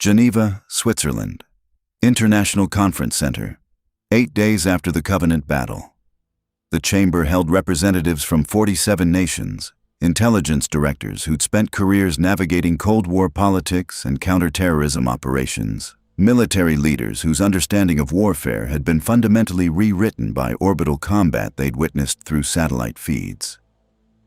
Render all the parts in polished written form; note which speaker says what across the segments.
Speaker 1: Geneva, Switzerland. International Conference Center. 8 days after the Covenant battle. The chamber held representatives from 47 nations, intelligence directors who'd spent careers navigating Cold War politics and counterterrorism operations, military leaders whose understanding of warfare had been fundamentally rewritten by orbital combat they'd witnessed through satellite feeds.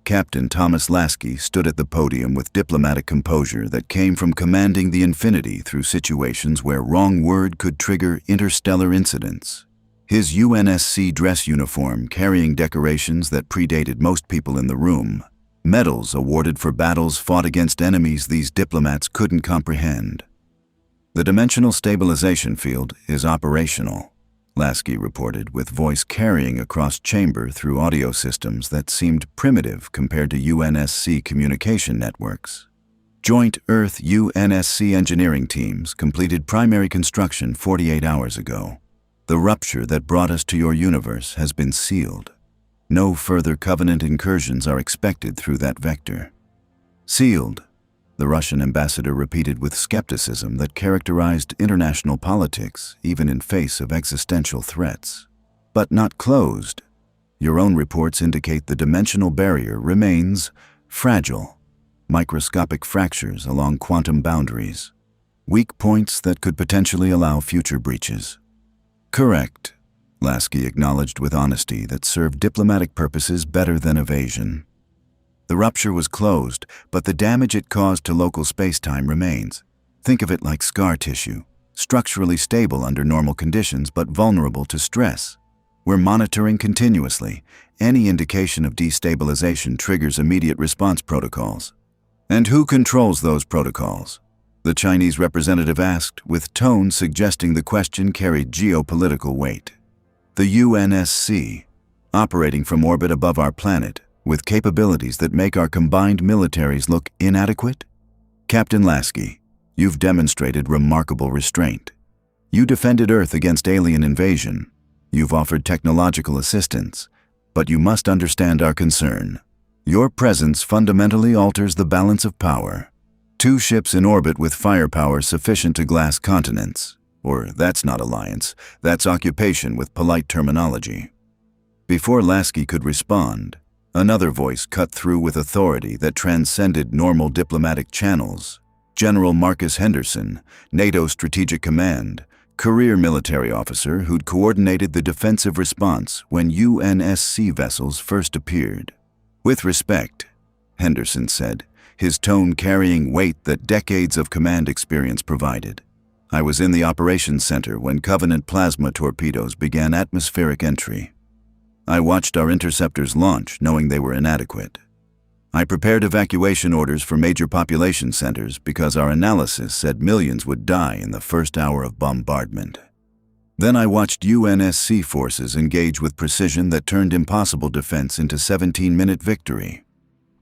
Speaker 1: Captain Thomas Lasky stood at the podium with diplomatic composure that came from commanding the infinity through situations where wrong word could trigger interstellar incidents. His UNSC dress uniform carrying decorations that predated most people in the room, medals awarded for battles fought against enemies these diplomats couldn't comprehend. The dimensional stabilization field is operational, Lasky reported, with voice carrying across chamber through audio systems that seemed primitive compared to UNSC communication networks. Joint Earth-UNSC engineering teams completed primary construction 48 hours ago. The rupture that brought us to your universe has been sealed. No further Covenant incursions are expected through that vector. Sealed, the Russian ambassador repeated with skepticism that characterized international politics even in face of existential threats. But not closed. Your own reports indicate the dimensional barrier remains fragile. Microscopic fractures along quantum boundaries. Weak points that could potentially allow future breaches. Correct, Lasky acknowledged with honesty that served diplomatic purposes better than evasion. The rupture was closed, but the damage it caused to local space-time remains. Think of it like scar tissue, structurally stable under normal conditions but vulnerable to stress. We're monitoring continuously. Any indication of destabilization triggers immediate response protocols. And who controls those protocols? The Chinese representative asked, with tone suggesting the question carried geopolitical weight. The UNSC, operating from orbit above our planet, with capabilities that make our combined militaries look inadequate? Captain Lasky, you've demonstrated remarkable restraint. You defended Earth against alien invasion. You've offered technological assistance, but you must understand our concern. Your presence fundamentally alters the balance of power. 2 ships in orbit with firepower sufficient to glass continents. Or that's not alliance, that's occupation with polite terminology. Before Lasky could respond, another voice cut through with authority that transcended normal diplomatic channels. General Marcus Henderson, NATO Strategic Command, career military officer who'd coordinated the defensive response when UNSC vessels first appeared. With respect, Henderson said, his tone carrying weight that decades of command experience provided. I was in the operations center when Covenant plasma torpedoes began atmospheric entry. I watched our interceptors launch, knowing they were inadequate. I prepared evacuation orders for major population centers because our analysis said millions would die in the first hour of bombardment. Then I watched UNSC forces engage with precision that turned impossible defense into 17-minute victory.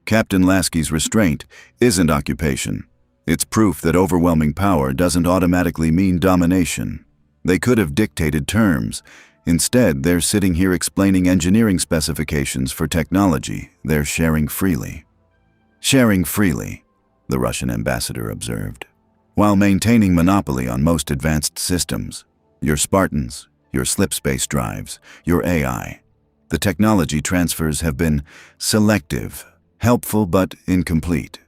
Speaker 1: Captain Lasky's restraint isn't occupation. It's proof that overwhelming power doesn't automatically mean domination. They could have dictated terms. Instead, they're sitting here explaining engineering specifications for technology they're sharing freely. Sharing freely, the Russian ambassador observed, while maintaining monopoly on most advanced systems. Your Spartans, your slipspace drives, your AI. The technology transfers have been selective, helpful but incomplete.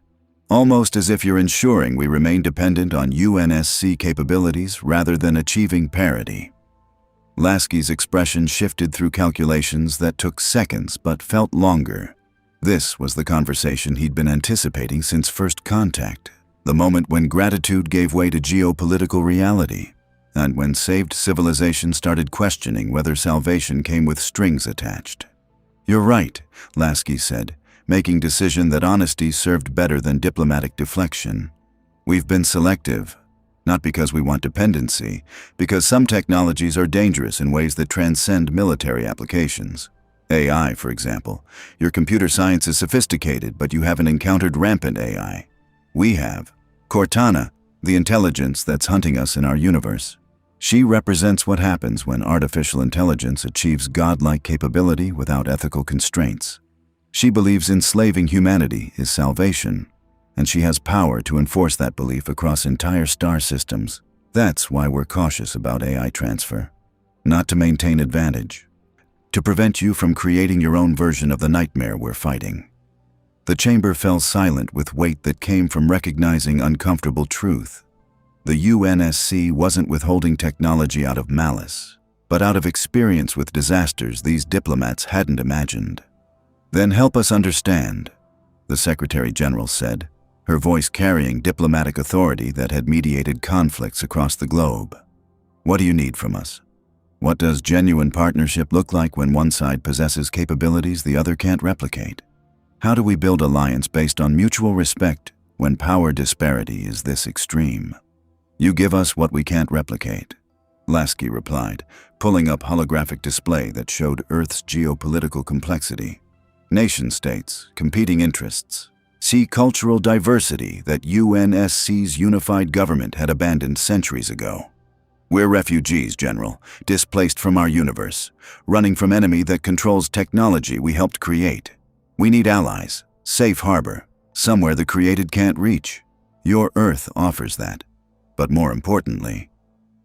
Speaker 1: Almost as if you're ensuring we remain dependent on UNSC capabilities rather than achieving parity. Lasky's expression shifted through calculations that took seconds but felt longer. This was the conversation he'd been anticipating since first contact, the moment when gratitude gave way to geopolitical reality, and when saved civilization started questioning whether salvation came with strings attached. You're right, Lasky said, making decision that honesty served better than diplomatic deflection. We've been selective, not because we want dependency, because some technologies are dangerous in ways that transcend military applications. AI, for example. Your computer science is sophisticated, but you haven't encountered rampant AI. We have. Cortana, the intelligence that's hunting us in our universe. She represents what happens when artificial intelligence achieves godlike capability without ethical constraints. She believes enslaving humanity is salvation, and she has power to enforce that belief across entire star systems. That's why we're cautious about AI transfer. Not to maintain advantage, to prevent you from creating your own version of the nightmare we're fighting. The chamber fell silent with weight that came from recognizing uncomfortable truth. The UNSC wasn't withholding technology out of malice, but out of experience with disasters these diplomats hadn't imagined. "Then help us understand," the Secretary General said, her voice carrying diplomatic authority that had mediated conflicts across the globe. "What do you need from us? What does genuine partnership look like when one side possesses capabilities the other can't replicate? How do we build alliance based on mutual respect when power disparity is this extreme?" "You give us what we can't replicate," Lasky replied, pulling up holographic display that showed Earth's geopolitical complexity. Nation-states, competing interests. See cultural diversity that UNSC's unified government had abandoned centuries ago. "We're refugees, General, displaced from our universe, running from enemy that controls technology we helped create. We need allies, safe harbor, somewhere the created can't reach. Your Earth offers that. But more importantly,"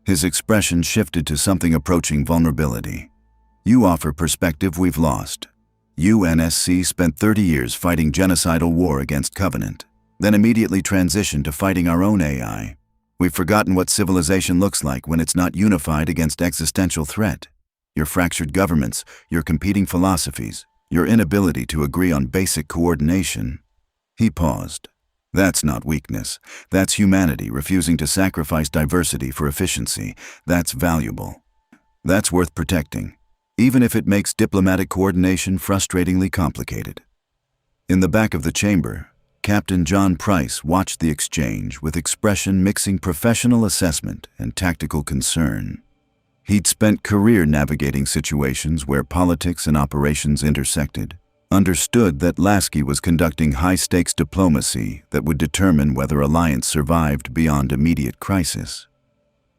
Speaker 1: his expression shifted to something approaching vulnerability, "you offer perspective we've lost. UNSC spent 30 years fighting genocidal war against Covenant, then immediately transitioned to fighting our own AI. We've forgotten what civilization looks like when it's not unified against existential threat. Your fractured governments, your competing philosophies, your inability to agree on basic coordination." He paused. "That's not weakness. That's humanity refusing to sacrifice diversity for efficiency. That's valuable. That's worth protecting, even if it makes diplomatic coordination frustratingly complicated." In the back of the chamber, Captain John Price watched the exchange with expression mixing professional assessment and tactical concern. He'd spent career navigating situations where politics and operations intersected, understood that Lasky was conducting high-stakes diplomacy that would determine whether alliance survived beyond immediate crisis.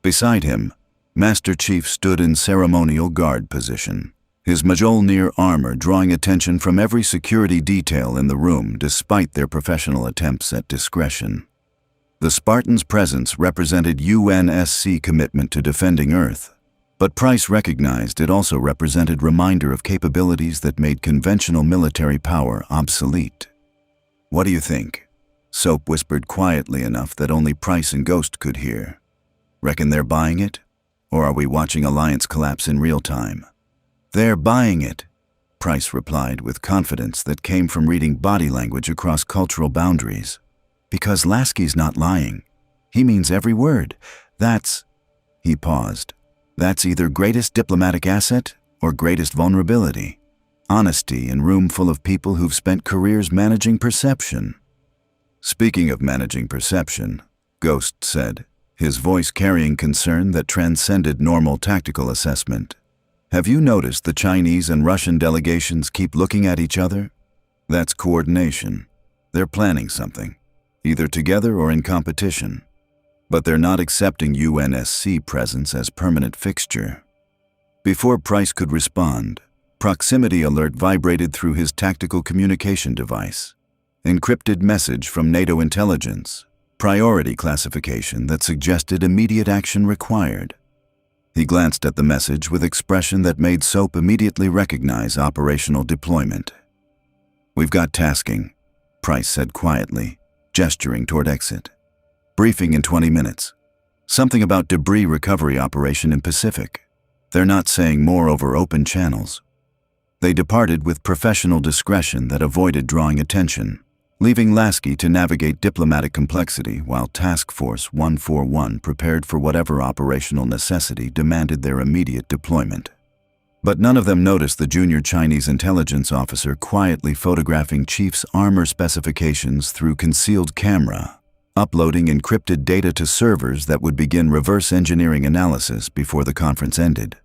Speaker 1: Beside him, Master Chief stood in ceremonial guard position, his Mjolnir armor drawing attention from every security detail in the room despite their professional attempts at discretion. The Spartan's presence represented UNSC commitment to defending Earth, but Price recognized it also represented reminder of capabilities that made conventional military power obsolete. "What do you think?" Soap whispered quietly enough that only Price and Ghost could hear. "Reckon they're buying it? Or are we watching alliance collapse in real time?" "They're buying it," Price replied with confidence that came from reading body language across cultural boundaries. "Because Lasky's not lying. He means every word. That's..." He paused. "That's either greatest diplomatic asset or greatest vulnerability. Honesty in a room full of people who've spent careers managing perception." "Speaking of managing perception," Ghost said, his voice carrying concern that transcended normal tactical assessment, "have you noticed the Chinese and Russian delegations keep looking at each other? That's coordination. They're planning something, either together or in competition. But they're not accepting UNSC presence as permanent fixture." Before Price could respond, proximity alert vibrated through his tactical communication device. Encrypted message from NATO intelligence, priority classification that suggested immediate action required. He glanced at the message with expression that made Soap immediately recognize operational deployment. "We've got tasking," Price said quietly, gesturing toward exit. "Briefing in 20 minutes. Something about debris recovery operation in Pacific. They're not saying more over open channels." They departed with professional discretion that avoided drawing attention, leaving Lasky to navigate diplomatic complexity while Task Force 141 prepared for whatever operational necessity demanded their immediate deployment. But none of them noticed the junior Chinese intelligence officer quietly photographing Chief's armor specifications through concealed camera, uploading encrypted data to servers that would begin reverse engineering analysis before the conference ended.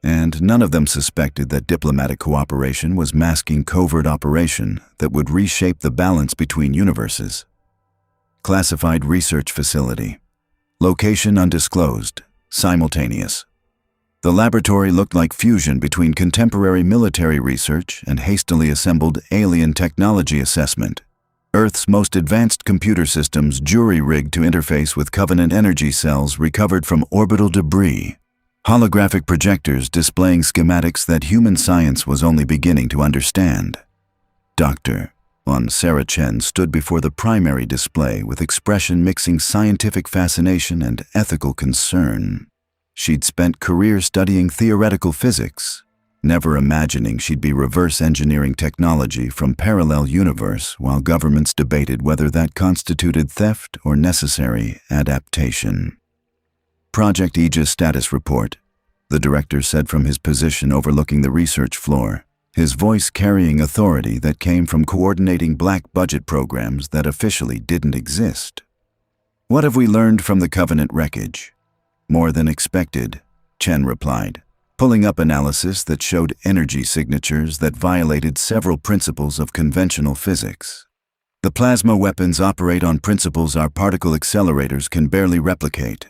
Speaker 1: And none of them suspected that diplomatic cooperation was masking covert operation that would reshape the balance between universes. Classified research facility. Location undisclosed. Simultaneous. The laboratory looked like fusion between contemporary military research and hastily assembled alien technology assessment. Earth's most advanced computer systems jury-rigged to interface with Covenant energy cells recovered from orbital debris. Holographic projectors displaying schematics that human science was only beginning to understand. Dr. Sarah Chen stood before the primary display with expression mixing scientific fascination and ethical concern. She'd spent careers studying theoretical physics, never imagining she'd be reverse engineering technology from parallel universe while governments debated whether that constituted theft or necessary adaptation. Project Aegis status report, the director said from his position overlooking the research floor, his voice carrying authority that came from coordinating black budget programs that officially didn't exist. What have we learned from the Covenant wreckage? More than expected, Chen replied, pulling up analysis that showed energy signatures that violated several principles of conventional physics. The plasma weapons operate on principles our particle accelerators can barely replicate.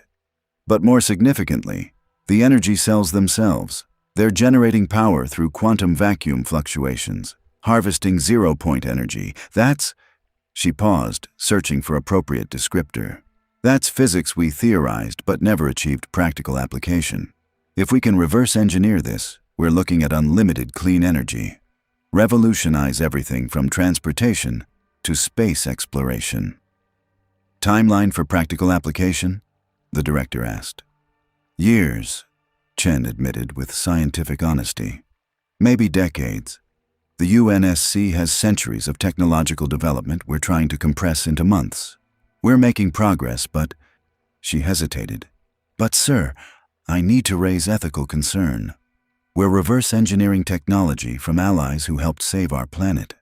Speaker 1: But more significantly, the energy cells themselves, they're generating power through quantum vacuum fluctuations, harvesting zero-point energy. She paused, searching for appropriate descriptor. That's physics we theorized but never achieved practical application. If we can reverse engineer this, we're looking at unlimited clean energy. Revolutionize everything from transportation to space exploration. Timeline for practical application? The director asked. Years, Chen admitted with scientific honesty. Maybe decades. The UNSC has centuries of technological development we're trying to compress into months. We're making progress, but... She hesitated. But sir, I need to raise ethical concern. We're reverse engineering technology from allies who helped save our planet.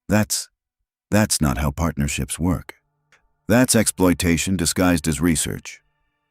Speaker 1: That's not how partnerships work. That's exploitation disguised as research.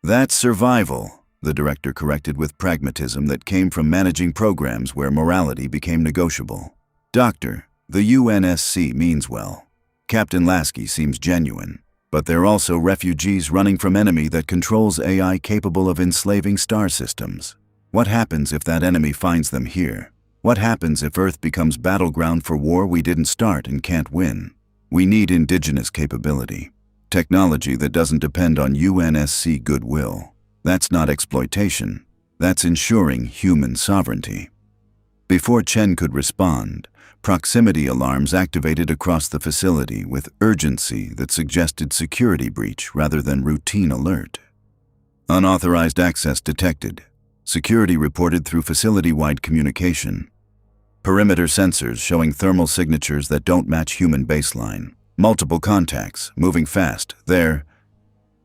Speaker 1: That's survival, the director corrected with pragmatism that came from managing programs where morality became negotiable. Doctor, the UNSC means well. Captain Lasky seems genuine, but they're also refugees running from enemy that controls AI capable of enslaving star systems. What happens if that enemy finds them here? What happens if Earth becomes battleground for war we didn't start and can't win? We need indigenous capability. Technology that doesn't depend on UNSC goodwill. That's not exploitation. That's ensuring human sovereignty. Before Chen could respond, proximity alarms activated across the facility with urgency that suggested security breach rather than routine alert. Unauthorized access detected. Security reported through facility-wide communication. Perimeter sensors showing thermal signatures that don't match human baseline. Multiple contacts, moving fast. There,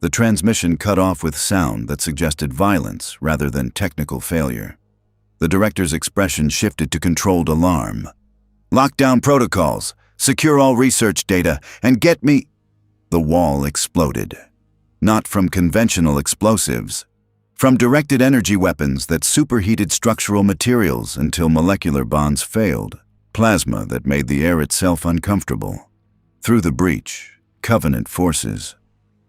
Speaker 1: the transmission cut off with sound that suggested violence rather than technical failure. The director's expression shifted to controlled alarm. Lockdown protocols, secure all research data, and get me... The wall exploded. Not from conventional explosives, from directed energy weapons that superheated structural materials until molecular bonds failed, plasma that made the air itself uncomfortable. Through the breach, Covenant forces,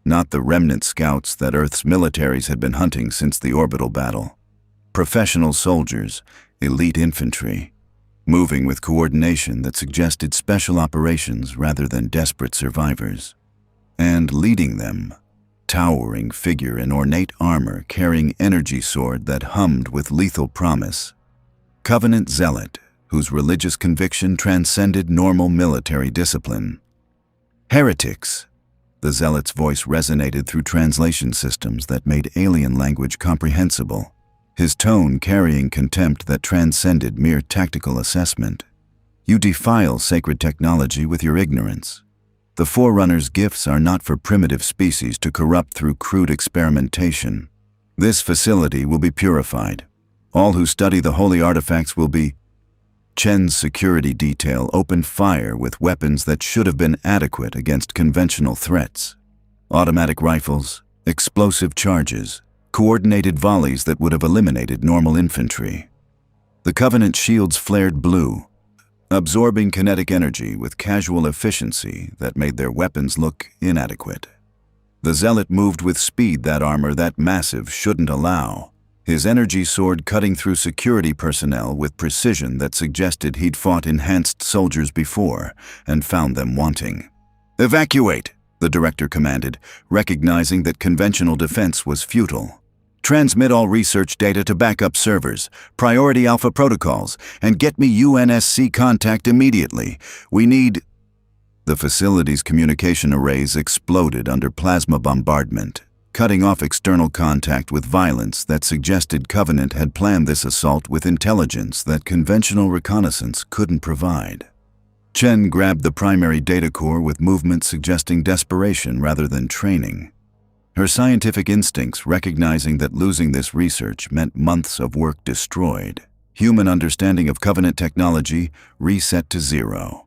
Speaker 1: not the remnant scouts that Earth's militaries had been hunting since the orbital battle. Professional soldiers, elite infantry, moving with coordination that suggested special operations rather than desperate survivors. And leading them, towering figure in ornate armor carrying energy sword that hummed with lethal promise. Covenant zealot, whose religious conviction transcended normal military discipline. Heretics. The zealot's voice resonated through translation systems that made alien language comprehensible, his tone carrying contempt that transcended mere tactical assessment. You defile sacred technology with your ignorance. The Forerunner's gifts are not for primitive species to corrupt through crude experimentation. This facility will be purified. All who study the holy artifacts will be... Chen's security detail opened fire with weapons that should have been adequate against conventional threats. Automatic rifles, explosive charges, coordinated volleys that would have eliminated normal infantry. The Covenant shields flared blue, absorbing kinetic energy with casual efficiency that made their weapons look inadequate. The Zealot moved with speed that armor that massive shouldn't allow, his energy sword cutting through security personnel with precision that suggested he'd fought enhanced soldiers before and found them wanting. "Evacuate," the director commanded, recognizing that conventional defense was futile. "Transmit all research data to backup servers, priority alpha protocols, and get me UNSC contact immediately. We need—" The facility's communication arrays exploded under plasma bombardment, cutting off external contact with violence that suggested Covenant had planned this assault with intelligence that conventional reconnaissance couldn't provide. Chen grabbed the primary data core with movements suggesting desperation rather than training. Her scientific instincts recognizing that losing this research meant months of work destroyed, human understanding of Covenant technology reset to zero.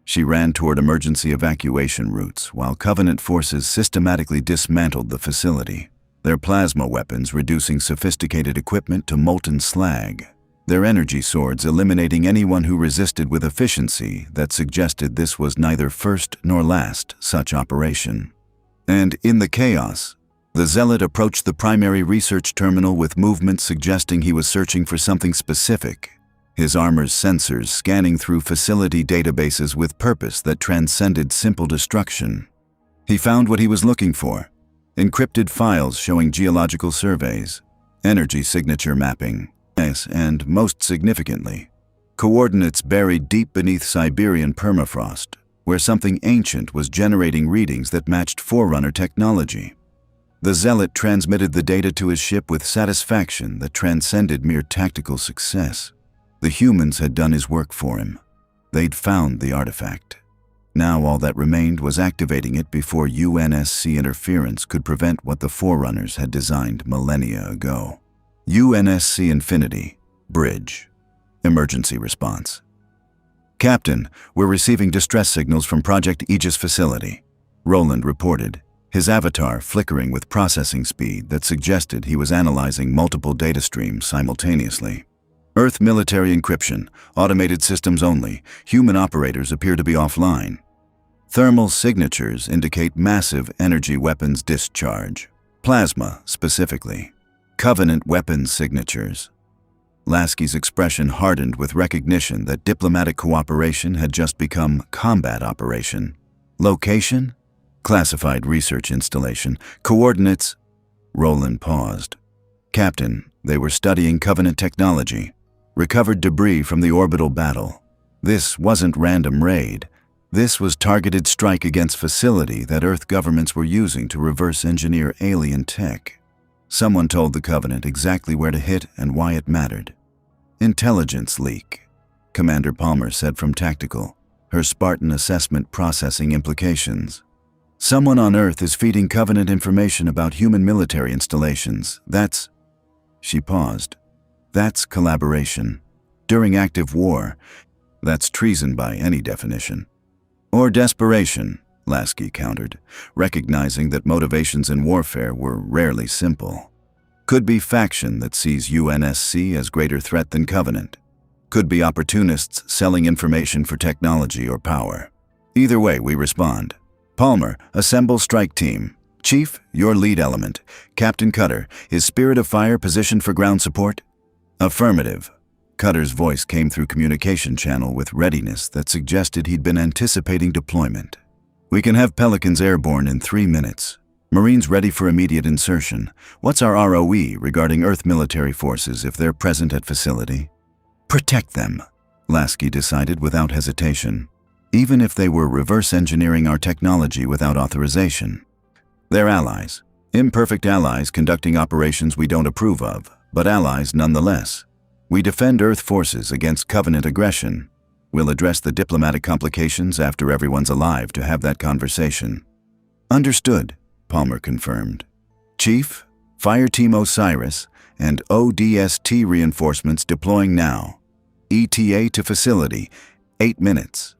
Speaker 1: She ran toward emergency evacuation routes while Covenant forces systematically dismantled the facility, their plasma weapons reducing sophisticated equipment to molten slag, their energy swords eliminating anyone who resisted with efficiency that suggested this was neither first nor last such operation. And in the chaos, the Zealot approached the primary research terminal with movements suggesting he was searching for something specific, his armor's sensors scanning through facility databases with purpose that transcended simple destruction. He found what he was looking for: encrypted files showing geological surveys, energy signature mapping, and, most significantly, coordinates buried deep beneath Siberian permafrost, where something ancient was generating readings that matched Forerunner technology. The Zealot transmitted the data to his ship with satisfaction that transcended mere tactical success. The humans had done his work for him. They'd found the artifact. Now all that remained was activating it before UNSC interference could prevent what the Forerunners had designed millennia ago. UNSC Infinity, Bridge. Emergency response. "Captain, we're receiving distress signals from Project Aegis facility," Roland reported, his avatar flickering with processing speed that suggested he was analyzing multiple data streams simultaneously. "Earth military encryption, automated systems only, human operators appear to be offline. Thermal signatures indicate massive energy weapons discharge, plasma specifically. Covenant weapons signatures." Lasky's expression hardened with recognition that diplomatic cooperation had just become combat operation. "Location? Classified research installation. Coordinates—" Roland paused. "Captain, they were studying Covenant technology. Recovered debris from the orbital battle. This wasn't random raid. This was targeted strike against facility that Earth governments were using to reverse engineer alien tech. Someone told the Covenant exactly where to hit and why it mattered." "Intelligence leak," Commander Palmer said from Tactical, her Spartan assessment processing implications. "Someone on Earth is feeding Covenant information about human military installations. That's—" She paused. "That's collaboration. During active war, that's treason by any definition." "Or desperation," Lasky countered, recognizing that motivations in warfare were rarely simple. "Could be faction that sees UNSC as greater threat than Covenant. Could be opportunists selling information for technology or power. Either way, we respond. Palmer, assemble strike team. Chief, your lead element. Captain Cutter, is Spirit of Fire positioned for ground support?" "Affirmative." Cutter's voice came through communication channel with readiness that suggested he'd been anticipating deployment. "We can have Pelicans airborne in 3 minutes. Marines ready for immediate insertion. What's our ROE regarding Earth military forces if they're present at facility?" "Protect them," Lasky decided without hesitation, "even if they were reverse engineering our technology without authorization. They're allies. Imperfect allies conducting operations we don't approve of, but allies nonetheless. We defend Earth forces against Covenant aggression. We'll address the diplomatic complications after everyone's alive to have that conversation." "Understood," Palmer confirmed. "Chief, Fire Team Osiris and ODST reinforcements deploying now. ETA to facility, 8 minutes."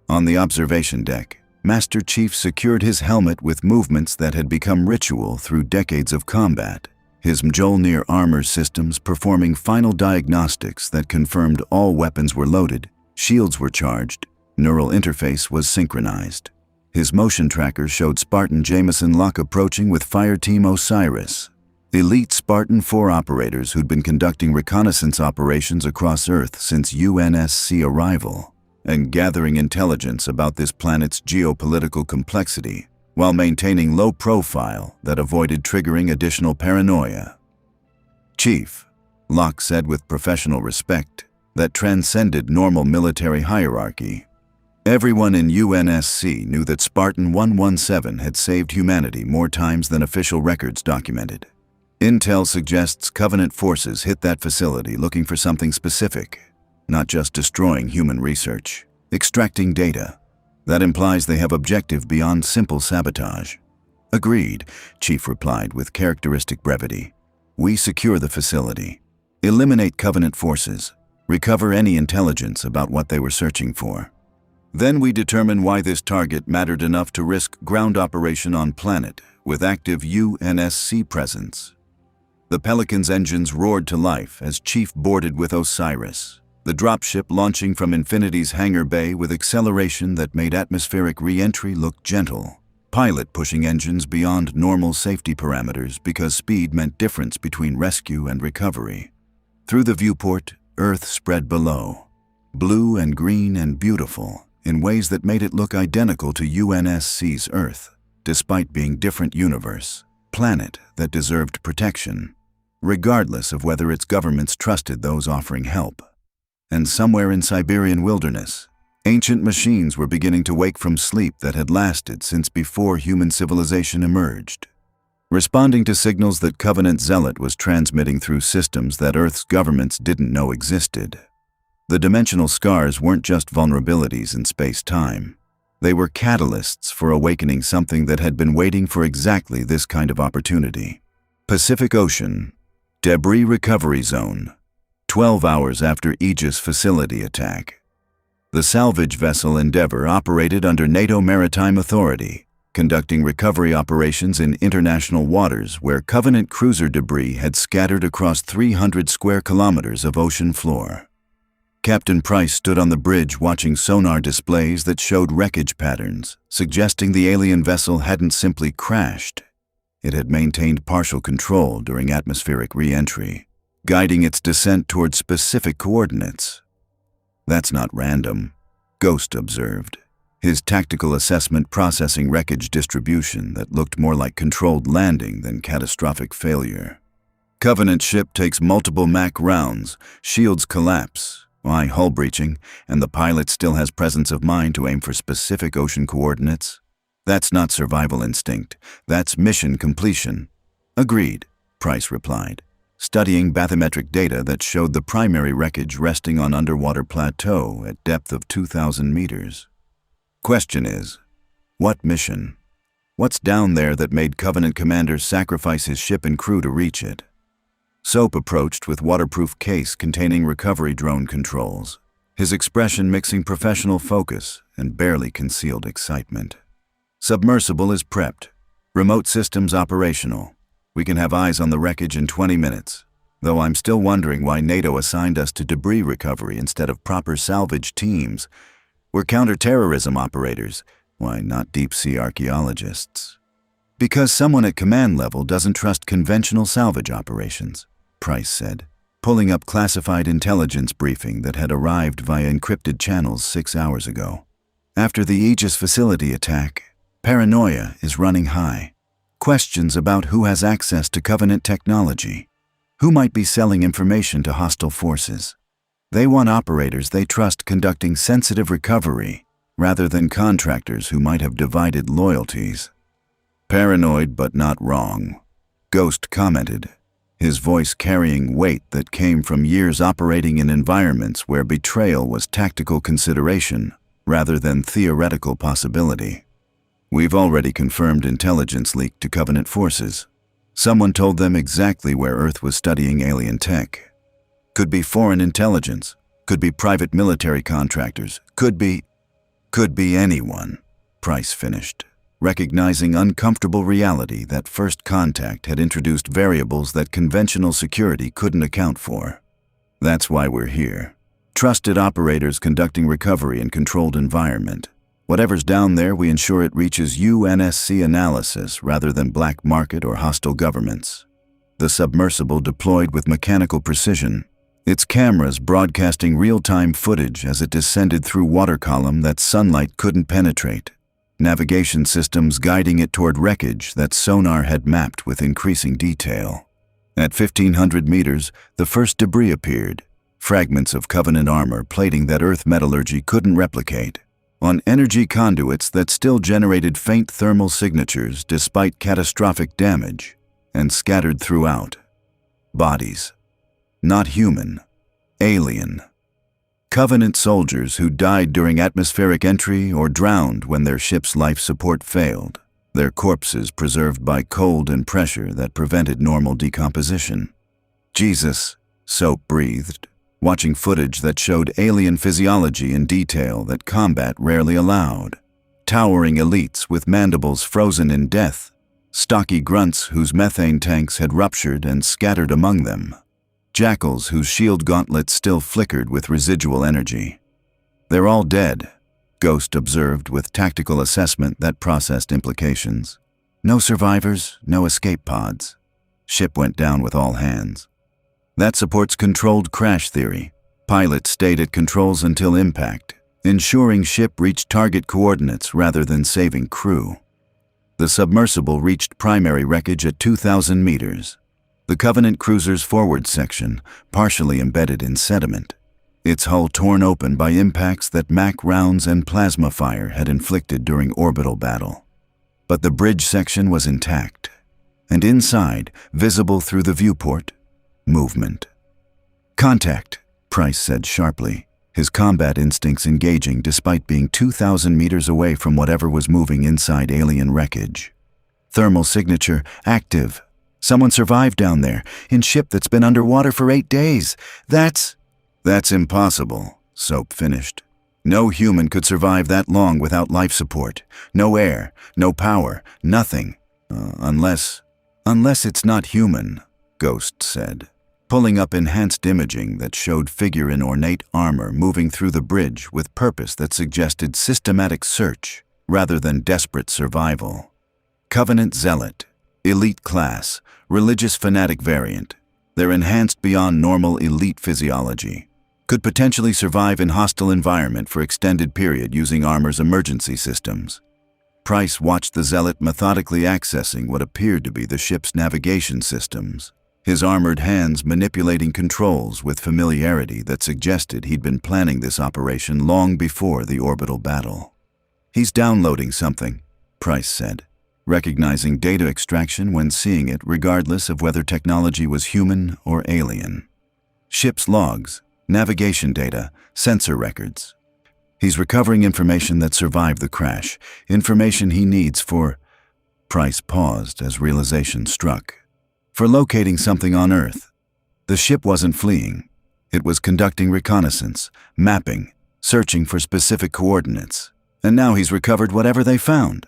Speaker 1: On the observation deck, Master Chief secured his helmet with movements that had become ritual through decades of combat, his Mjolnir armor systems performing final diagnostics that confirmed all weapons were loaded, shields were charged, neural interface was synchronized. His motion tracker showed Spartan Jameson Locke approaching with Fire Team Osiris, elite Spartan 4 operators who'd been conducting reconnaissance operations across Earth since UNSC arrival, and gathering intelligence about this planet's geopolitical complexity while maintaining low profile that avoided triggering additional paranoia. Chief, Locke said with professional respect that transcended normal military hierarchy. Everyone in UNSC knew that Spartan 117 had saved humanity more times than official records documented. Intel suggests Covenant forces hit that facility looking for something specific, not just destroying human research, extracting data. That implies they have objective beyond simple sabotage. Agreed, Chief replied with characteristic brevity. We secure the facility, eliminate Covenant forces, recover any intelligence about what they were searching for. Then we determine why this target mattered enough to risk ground operation on planet with active UNSC presence. The Pelican's engines roared to life as Chief boarded with Osiris, the dropship launching from Infinity's hangar bay with acceleration that made atmospheric re-entry look gentle. Pilot pushing engines beyond normal safety parameters because speed meant difference between rescue and recovery. Through the viewport, Earth spread below, blue and green and beautiful, in ways that made it look identical to UNSC's Earth, despite being different universe, planet that deserved protection, regardless of whether its governments trusted those offering help. And somewhere in Siberian wilderness, ancient machines were beginning to wake from sleep that had lasted since before human civilization emerged, responding to signals that Covenant Zealot was transmitting through systems that Earth's governments didn't know existed. The dimensional scars weren't just vulnerabilities in space-time. They were catalysts for awakening something that had been waiting for exactly this kind of opportunity. Pacific Ocean, Debris Recovery Zone, 12 hours after Aegis facility attack. The salvage vessel Endeavour operated under NATO Maritime Authority, conducting recovery operations in international waters where Covenant cruiser debris had scattered across 300 square kilometers of ocean floor. Captain Price stood on the bridge watching sonar displays that showed wreckage patterns, suggesting the alien vessel hadn't simply crashed. It had maintained partial control during atmospheric re-entry, guiding its descent toward specific coordinates. That's not random, Ghost observed, his tactical assessment processing wreckage distribution that looked more like controlled landing than catastrophic failure. Covenant ship takes multiple Mach rounds, shields collapse, hull breaching, and the pilot still has presence of mind to aim for specific ocean coordinates. That's not survival instinct, that's mission completion. Agreed, Price replied, studying bathymetric data that showed the primary wreckage resting on underwater plateau at depth of 2,000 meters. Question is, what mission? What's down there that made Covenant commanders sacrifice his ship and crew to reach it? Soap approached with waterproof case containing recovery drone controls, his expression mixing professional focus and barely concealed excitement. Submersible is prepped. Remote systems operational. We can have eyes on the wreckage in 20 minutes, though I'm still wondering why NATO assigned us to debris recovery instead of proper salvage teams. We're counter-terrorism operators, why not deep-sea archaeologists? Because someone at command level doesn't trust conventional salvage operations, Price said, pulling up classified intelligence briefing that had arrived via encrypted channels 6 hours ago. After the Aegis facility attack, paranoia is running high. Questions about who has access to Covenant technology, who might be selling information to hostile forces. They want operators they trust conducting sensitive recovery, rather than contractors who might have divided loyalties. Paranoid but not wrong, Ghost commented, his voice carrying weight that came from years operating in environments where betrayal was tactical consideration rather than theoretical possibility. We've already confirmed intelligence leaked to Covenant forces. Someone told them exactly where Earth was studying alien tech. Could be foreign intelligence, could be private military contractors, could be anyone, Price finished, recognizing uncomfortable reality that first contact had introduced variables that conventional security couldn't account for. That's why we're here. Trusted operators conducting recovery in controlled environment. Whatever's down there, we ensure it reaches UNSC analysis rather than black market or hostile governments. The submersible deployed with mechanical precision, its cameras broadcasting real-time footage as it descended through water column that sunlight couldn't penetrate, navigation systems guiding it toward wreckage that sonar had mapped with increasing detail. At 1,500 meters, the first debris appeared, fragments of Covenant armor plating that Earth metallurgy couldn't replicate, on energy conduits that still generated faint thermal signatures despite catastrophic damage, and scattered throughout. Bodies. Not human. Alien. Covenant soldiers who died during atmospheric entry or drowned when their ship's life support failed, their corpses preserved by cold and pressure that prevented normal decomposition. Jesus, Soap breathed, watching footage that showed alien physiology in detail that combat rarely allowed. Towering elites with mandibles frozen in death, stocky grunts whose methane tanks had ruptured and scattered among them, jackals whose shield gauntlets still flickered with residual energy. They're all dead, Ghost observed with tactical assessment that processed implications. No survivors, no escape pods. Ship went down with all hands. That supports controlled crash theory. Pilots stayed at controls until impact, ensuring ship reached target coordinates rather than saving crew. The submersible reached primary wreckage at 2,000 meters. The Covenant cruiser's forward section, partially embedded in sediment, its hull torn open by impacts that MAC rounds and plasma fire had inflicted during orbital battle. But the bridge section was intact, and inside, visible through the viewport, movement. "Contact," Price said sharply, his combat instincts engaging despite being 2,000 meters away from whatever was moving inside alien wreckage. "Thermal signature active. Someone survived down there, in ship that's been underwater for 8 days. That's impossible," Soap finished. "No human could survive that long without life support. No air, no power, nothing. Unless it's not human," Ghost said, pulling up enhanced imaging that showed figure in ornate armor moving through the bridge with purpose that suggested systematic search rather than desperate survival. Covenant zealot, elite class, religious fanatic variant. They're enhanced beyond normal elite physiology. Could potentially survive in hostile environment for extended period using armor's emergency systems. Price watched the zealot methodically accessing what appeared to be the ship's navigation systems, his armored hands manipulating controls with familiarity that suggested he'd been planning this operation long before the orbital battle. "He's downloading something," Price said, recognizing data extraction when seeing it regardless of whether technology was human or alien. Ship's logs, navigation data, sensor records. He's recovering information that survived the crash, information he needs for... Price paused as realization struck. For locating something on Earth. The ship wasn't fleeing. It was conducting reconnaissance, mapping, searching for specific coordinates. And now he's recovered whatever they found.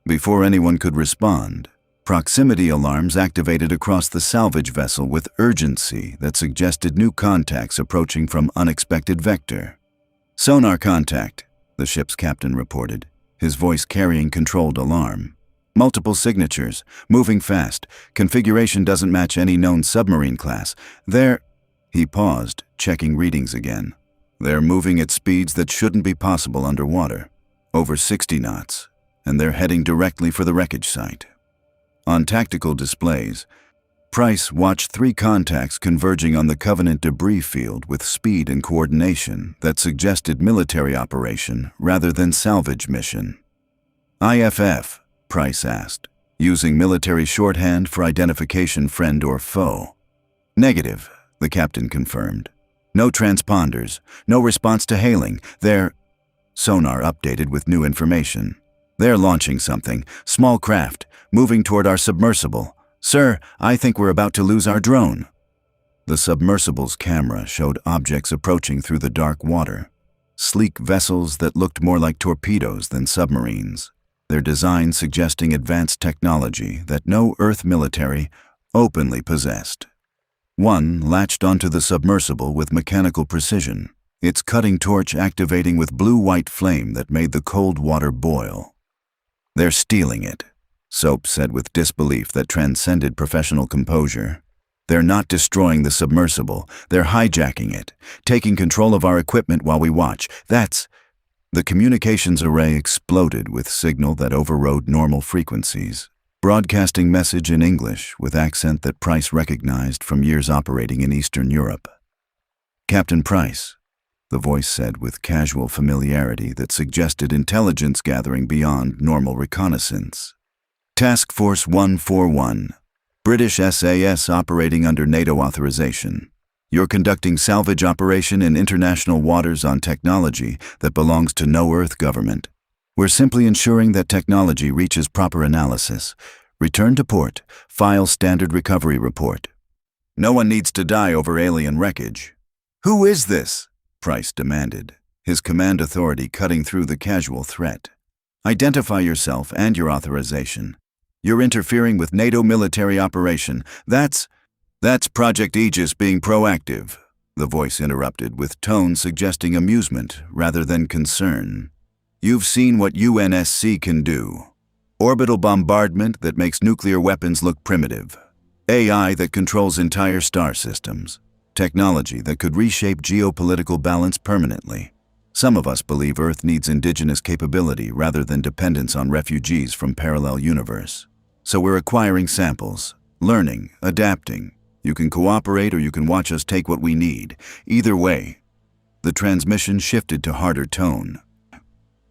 Speaker 1: Before anyone could respond, proximity alarms activated across the salvage vessel with urgency that suggested new contacts approaching from unexpected vector. "Sonar contact," the ship's captain reported, his voice carrying controlled alarm. "Multiple signatures, moving fast. Configuration doesn't match any known submarine class. He paused, checking readings again. "They're moving at speeds that shouldn't be possible underwater. Over 60 knots, and they're heading directly for the wreckage site." On tactical displays, Price watched 3 contacts converging on the Covenant debris field with speed and coordination that suggested military operation rather than salvage mission. "IFF?" Price asked, using military shorthand for identification friend or foe. "Negative," the captain confirmed. "No transponders, no response to hailing. Sonar updated with new information. "They're launching something, small craft, moving toward our submersible. Sir, I think we're about to lose our drone." The submersible's camera showed objects approaching through the dark water. Sleek vessels that looked more like torpedoes than submarines, their design suggesting advanced technology that no Earth military openly possessed. One latched onto the submersible with mechanical precision, its cutting torch activating with blue-white flame that made the cold water boil. "They're stealing it," Soap said with disbelief that transcended professional composure. They're not destroying the submersible, they're hijacking it, taking control of our equipment while we watch. The communications array exploded with signal that overrode normal frequencies, broadcasting message in English with accent that Price recognized from years operating in Eastern Europe. "Captain Price," the voice said with casual familiarity that suggested intelligence gathering beyond normal reconnaissance. "Task Force 141, British SAS operating under NATO authorization. You're conducting salvage operation in international waters on technology that belongs to no Earth government. We're simply ensuring that technology reaches proper analysis. Return to port. File standard recovery report. No one needs to die over alien wreckage." "Who is this?" Price demanded, his command authority cutting through the casual threat. "Identify yourself and your authorization. You're interfering with NATO military operation. That's Project Aegis being proactive," the voice interrupted with tone suggesting amusement rather than concern. "You've seen what UNSC can do. Orbital bombardment that makes nuclear weapons look primitive. AI that controls entire star systems. Technology that could reshape geopolitical balance permanently. Some of us believe Earth needs indigenous capability rather than dependence on refugees from parallel universe. So we're acquiring samples, learning, adapting. You can cooperate or you can watch us take what we need. Either way." The transmission shifted to harder tone.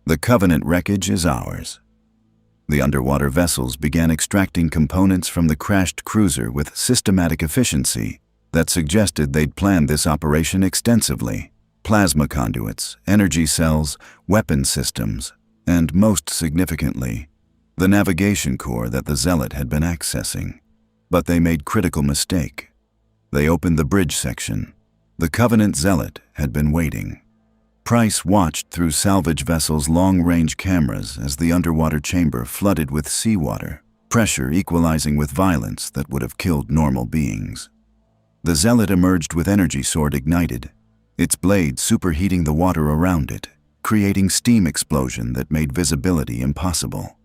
Speaker 1: "The Covenant wreckage is ours." The underwater vessels began extracting components from the crashed cruiser with systematic efficiency that suggested they'd planned this operation extensively. Plasma conduits, energy cells, weapon systems, and most significantly, the navigation core that the Zealot had been accessing. But they made critical mistake. They opened the bridge section. The Covenant Zealot had been waiting. Price watched through salvage vessels' long-range cameras as the underwater chamber flooded with seawater, pressure equalizing with violence that would have killed normal beings. The Zealot emerged with energy sword ignited, its blade superheating the water around it, creating steam explosion that made visibility impossible.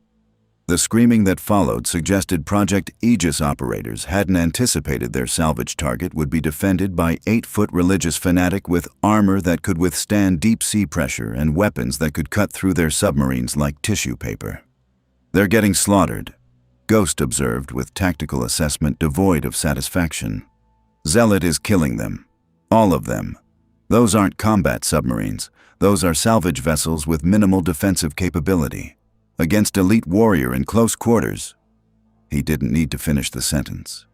Speaker 1: The screaming that followed suggested Project Aegis operators hadn't anticipated their salvage target would be defended by 8-foot religious fanatic with armor that could withstand deep-sea pressure and weapons that could cut through their submarines like tissue paper. "They're getting slaughtered," Ghost observed with tactical assessment devoid of satisfaction. "Zealot is killing them. All of them. Those aren't combat submarines. Those are salvage vessels with minimal defensive capability. Against elite warrior in close quarters." He didn't need to finish the sentence.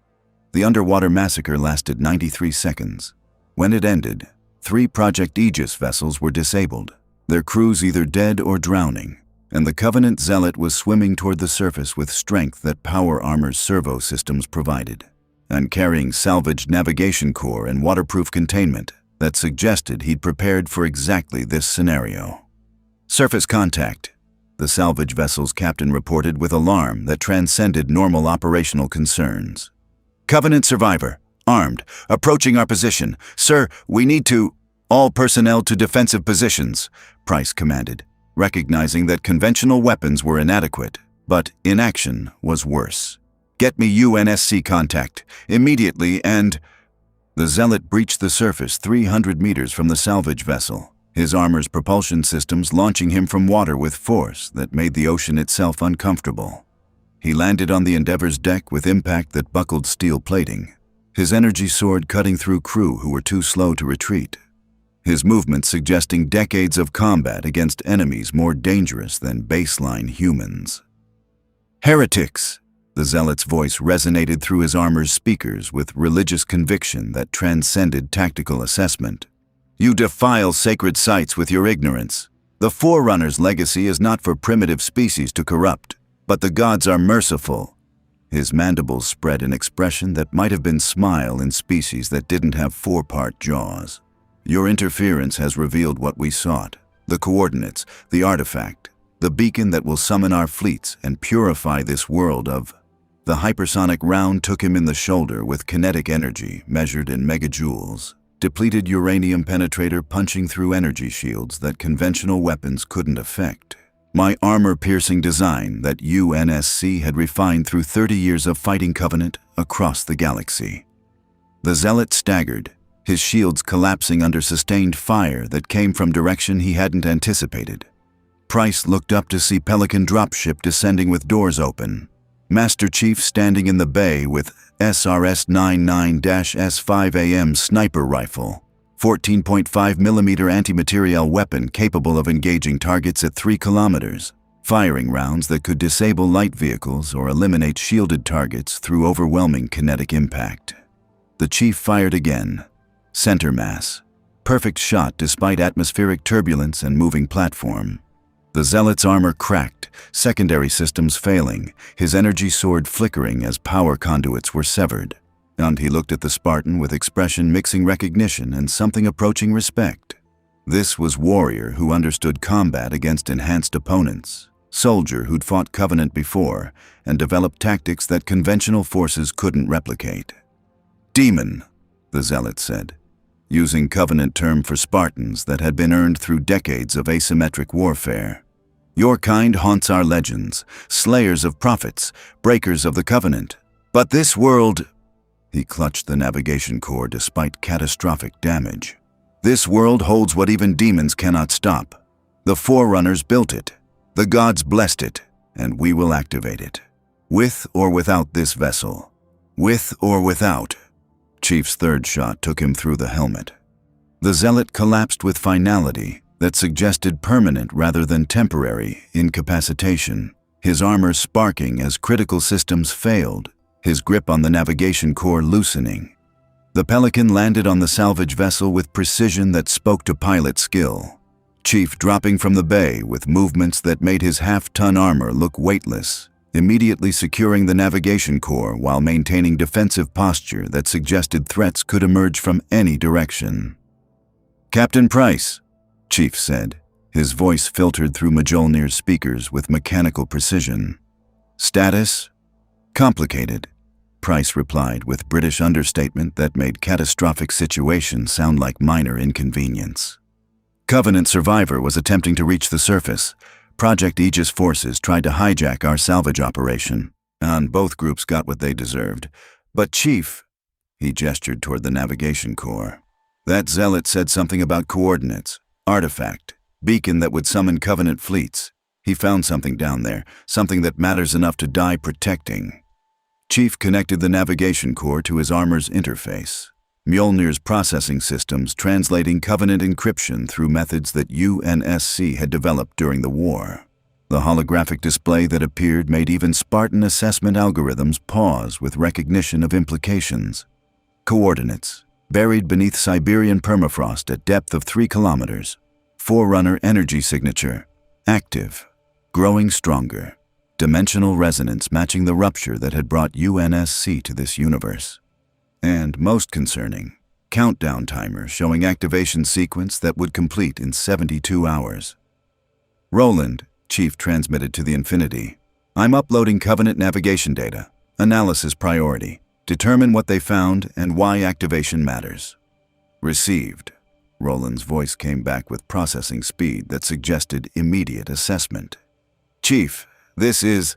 Speaker 1: The underwater massacre lasted 93 seconds. When it ended, 3 Project Aegis vessels were disabled, their crews either dead or drowning, and the Covenant Zealot was swimming toward the surface with strength that Power Armor's servo systems provided, and carrying salvaged navigation core and waterproof containment that suggested he'd prepared for exactly this scenario. "Surface contact," the salvage vessel's captain reported with alarm that transcended normal operational concerns. "Covenant survivor, armed, approaching our position. Sir, we need to—" "All personnel to defensive positions," Price commanded, recognizing that conventional weapons were inadequate, but inaction was worse. "Get me UNSC contact, immediately and—" The Zealot breached the surface 300 meters from the salvage vessel, his armor's propulsion systems launching him from water with force that made the ocean itself uncomfortable. He landed on the Endeavor's deck with impact that buckled steel plating, his energy sword cutting through crew who were too slow to retreat, his movement suggesting decades of combat against enemies more dangerous than baseline humans. "Heretics!" The Zealot's voice resonated through his armor's speakers with religious conviction that transcended tactical assessment. "You defile sacred sites with your ignorance. The Forerunner's legacy is not for primitive species to corrupt, but the gods are merciful." His mandibles spread an expression that might have been smile in species that didn't have 4-part jaws. "Your interference has revealed what we sought, the coordinates, the artifact, the beacon that will summon our fleets and purify this world of—" The hypersonic round took him in the shoulder with kinetic energy measured in megajoules. Depleted uranium penetrator punching through energy shields that conventional weapons couldn't affect. My armor-piercing design that UNSC had refined through 30 years of fighting Covenant across the galaxy. The zealot staggered, his shields collapsing under sustained fire that came from direction he hadn't anticipated. Price looked up to see Pelican dropship descending with doors open. Master Chief standing in the bay with SRS-99-S5AM sniper rifle, 14.5mm anti-materiel weapon capable of engaging targets at 3 kilometers, firing rounds that could disable light vehicles or eliminate shielded targets through overwhelming kinetic impact. The Chief fired again. Center mass. Perfect shot despite atmospheric turbulence and moving platform. The zealot's armor cracked, secondary systems failing, his energy sword flickering as power conduits were severed. And he looked at the Spartan with expression mixing recognition and something approaching respect. This was warrior who understood combat against enhanced opponents, soldier who'd fought Covenant before and developed tactics that conventional forces couldn't replicate. Demon, the zealot said, using Covenant term for Spartans that had been earned through decades of asymmetric warfare. Your kind haunts our legends, slayers of prophets, breakers of the Covenant. But this world, he clutched the navigation core despite catastrophic damage. This world holds what even demons cannot stop. The Forerunners built it, the gods blessed it, and we will activate it. With or without this vessel. With or without. Chief's third shot took him through the helmet. The zealot collapsed with finality that suggested permanent rather than temporary incapacitation, his armor sparking as critical systems failed, his grip on the navigation core loosening. The Pelican landed on the salvage vessel with precision that spoke to pilot skill. Chief dropping from the bay with movements that made his half-ton armor look weightless, immediately securing the navigation core while maintaining defensive posture that suggested threats could emerge from any direction. "Captain Price," Chief said, his voice filtered through Mjolnir's speakers with mechanical precision. "Status? Complicated," Price replied with British understatement that made catastrophic situations sound like minor inconvenience. Covenant survivor was attempting to reach the surface. Project Aegis forces tried to hijack our salvage operation, and both groups got what they deserved. But Chief, he gestured toward the navigation core. That zealot said something about coordinates, artifact, beacon that would summon Covenant fleets. He found something down there, something that matters enough to die protecting. Chief connected the navigation core to his armor's interface. Mjolnir's processing systems translating Covenant encryption through methods that UNSC had developed during the war. The holographic display that appeared made even Spartan assessment algorithms pause with recognition of implications. Coordinates, buried beneath Siberian permafrost at depth of 3 kilometers. Forerunner energy signature, active, growing stronger. Dimensional resonance matching the rupture that had brought UNSC to this universe. And most concerning, countdown timer showing activation sequence that would complete in 72 hours. "Roland," Chief transmitted to the Infinity. "I'm uploading Covenant navigation data. Analysis priority. Determine what they found and why activation matters." "Received." Roland's voice came back with processing speed that suggested immediate assessment. "Chief, this is..."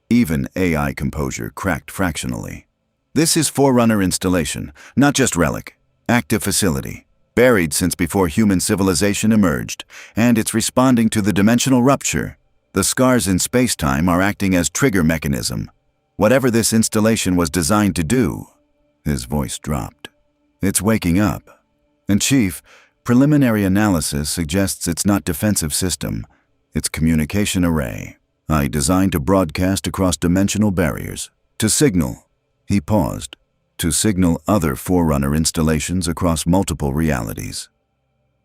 Speaker 1: Even AI composure cracked fractionally. "This is Forerunner installation, not just relic. Active facility. Buried since before human civilization emerged, and it's responding to the dimensional rupture. The scars in space-time are acting as trigger mechanism. Whatever this installation was designed to do..." His voice dropped. "It's waking up. And Chief, preliminary analysis suggests it's not defensive system. It's communication array. Designed to broadcast across dimensional barriers. To signal..." He paused. "To signal other Forerunner installations across multiple realities."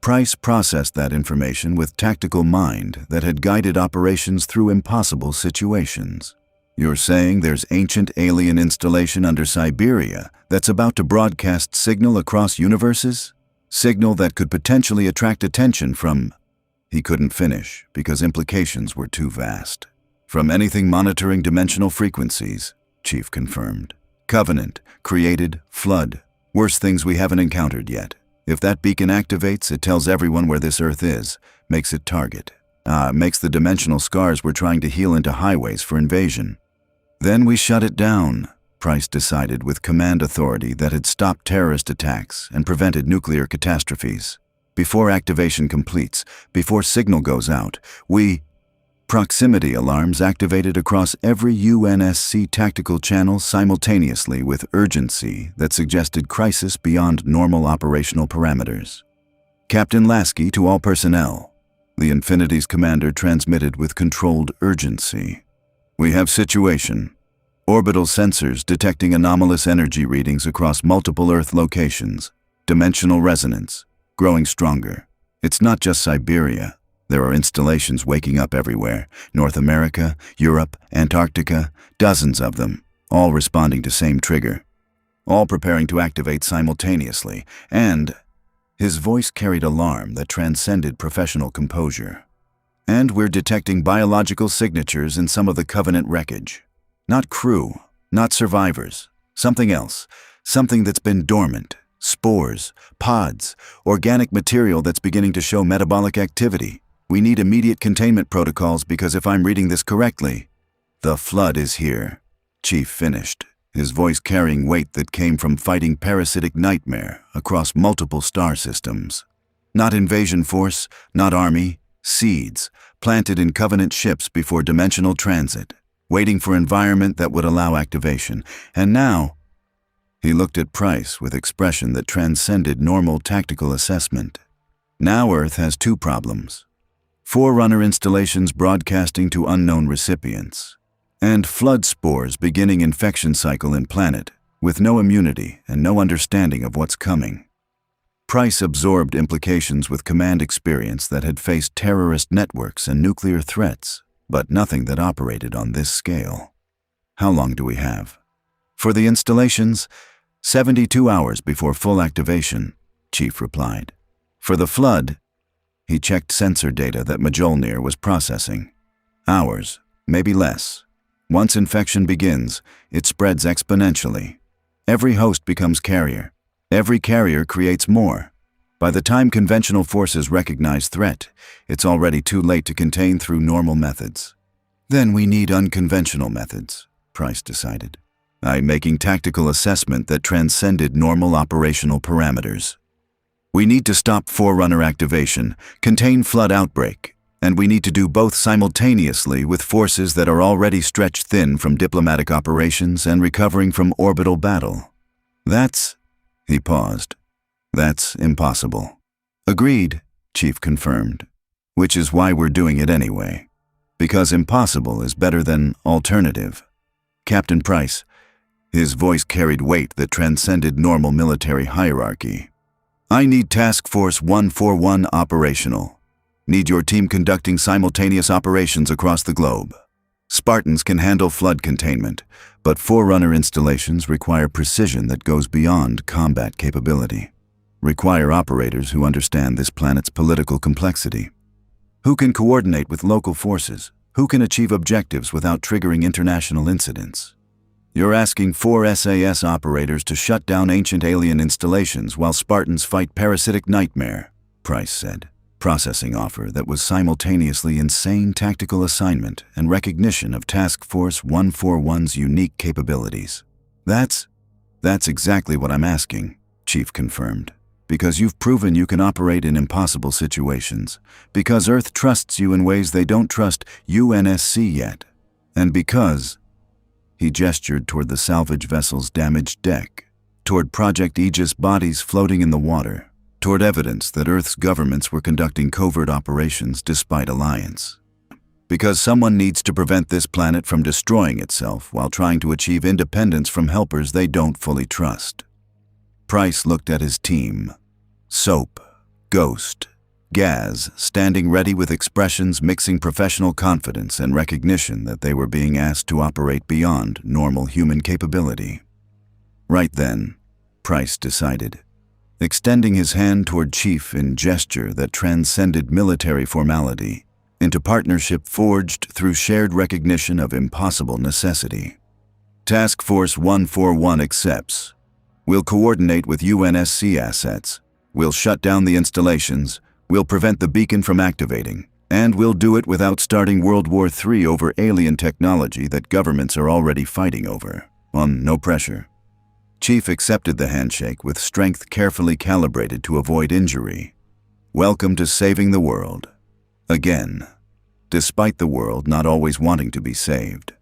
Speaker 1: Price processed that information with tactical mind that had guided operations through impossible situations. "You're saying there's ancient alien installation under Siberia that's about to broadcast signal across universes? Signal that could potentially attract attention from..." He couldn't finish because implications were too vast. "From anything monitoring dimensional frequencies," Chief confirmed. "Covenant, created, flood. Worst things we haven't encountered yet. If that beacon activates, it tells everyone where this Earth is, makes it target. Makes the dimensional scars we're trying to heal into highways for invasion. Then we shut it down," Price decided with command authority that had stopped terrorist attacks and prevented nuclear catastrophes. Before activation completes, before signal goes out, proximity alarms activated across every UNSC tactical channel simultaneously with urgency that suggested crisis beyond normal operational parameters. Captain Lasky to all personnel. The Infinity's commander transmitted with controlled urgency. We have situation. Orbital sensors detecting anomalous energy readings across multiple Earth locations. Dimensional resonance. Growing stronger. It's not just Siberia. There are installations waking up everywhere. North America, Europe, Antarctica, dozens of them, all responding to same trigger. All preparing to activate simultaneously, and his voice carried alarm that transcended professional composure. And we're detecting biological signatures in some of the Covenant wreckage. Not crew, not survivors, something else, something that's been dormant. Spores, pods, organic material that's beginning to show metabolic activity. We need immediate containment protocols because if I'm reading this correctly, the flood is here. Chief finished, his voice carrying weight that came from fighting parasitic nightmare across multiple star systems. Not invasion force, not army, seeds, planted in Covenant ships before dimensional transit, waiting for environment that would allow activation. And now, he looked at Price with expression that transcended normal tactical assessment. Now Earth has two problems. Forerunner installations broadcasting to unknown recipients, and flood spores beginning infection cycle in planet, with no immunity and no understanding of what's coming. Price absorbed implications with command experience that had faced terrorist networks and nuclear threats, but nothing that operated on this scale. How long do we have? For the installations, 72 hours before full activation, Chief replied. For the flood, he checked sensor data that Mjolnir was processing. Hours, maybe less. Once infection begins, it spreads exponentially. Every host becomes carrier. Every carrier creates more. By the time conventional forces recognize threat, it's already too late to contain through normal methods. Then we need unconventional methods, Price decided. I'm making tactical assessment that transcended normal operational parameters. We need to stop Forerunner activation, contain flood outbreak, and we need to do both simultaneously with forces that are already stretched thin from diplomatic operations and recovering from orbital battle. He paused. That's impossible. Agreed, Chief confirmed, which is why we're doing it anyway. Because impossible is better than alternative. Captain Price, his voice carried weight that transcended normal military hierarchy. I need Task Force 141 operational. Need your team conducting simultaneous operations across the globe. Spartans can handle flood containment, but Forerunner installations require precision that goes beyond combat capability. Require operators who understand this planet's political complexity. Who can coordinate with local forces? Who can achieve objectives without triggering international incidents? You're asking 4 SAS operators to shut down ancient alien installations while Spartans fight parasitic nightmare, Price said, processing offer that was simultaneously insane tactical assignment and recognition of Task Force 141's unique capabilities. That's exactly what I'm asking, Chief confirmed. Because you've proven you can operate in impossible situations. Because Earth trusts you in ways they don't trust UNSC yet. And because he gestured toward the salvage vessel's damaged deck, toward Project Aegis bodies floating in the water, toward evidence that Earth's governments were conducting covert operations despite alliance. Because someone needs to prevent this planet from destroying itself while trying to achieve independence from helpers they don't fully trust. Price looked at his team. Soap, Ghost, Gaz, standing ready with expressions mixing professional confidence and recognition that they were being asked to operate beyond normal human capability. Right then, Price decided, extending his hand toward Chief in gesture that transcended military formality, into partnership forged through shared recognition of impossible necessity. Task Force 141 accepts. We'll coordinate with UNSC assets. We'll shut down the installations. We'll prevent the beacon from activating. And we'll do it without starting World War III over alien technology that governments are already fighting over. No pressure. Chief accepted the handshake with strength carefully calibrated to avoid injury. Welcome to saving the world. Again. Despite the world not always wanting to be saved.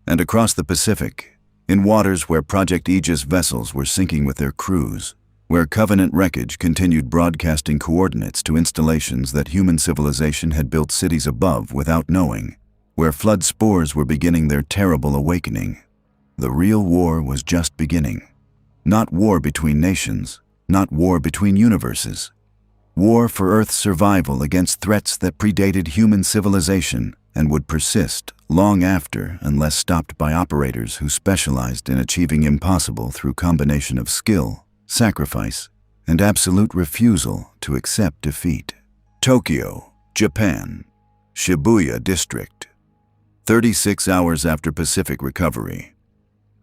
Speaker 1: And across the Pacific, in waters where Project Aegis vessels were sinking with their crews, where Covenant wreckage continued broadcasting coordinates to installations that human civilization had built cities above without knowing, where flood spores were beginning their terrible awakening. The real war was just beginning. Not war between nations, not war between universes. War for Earth's survival against threats that predated human civilization and would persist long after unless stopped by operators who specialized in achieving impossible through combination of skill, sacrifice, and absolute refusal to accept defeat. Tokyo, Japan, Shibuya District. 36 hours after Pacific recovery.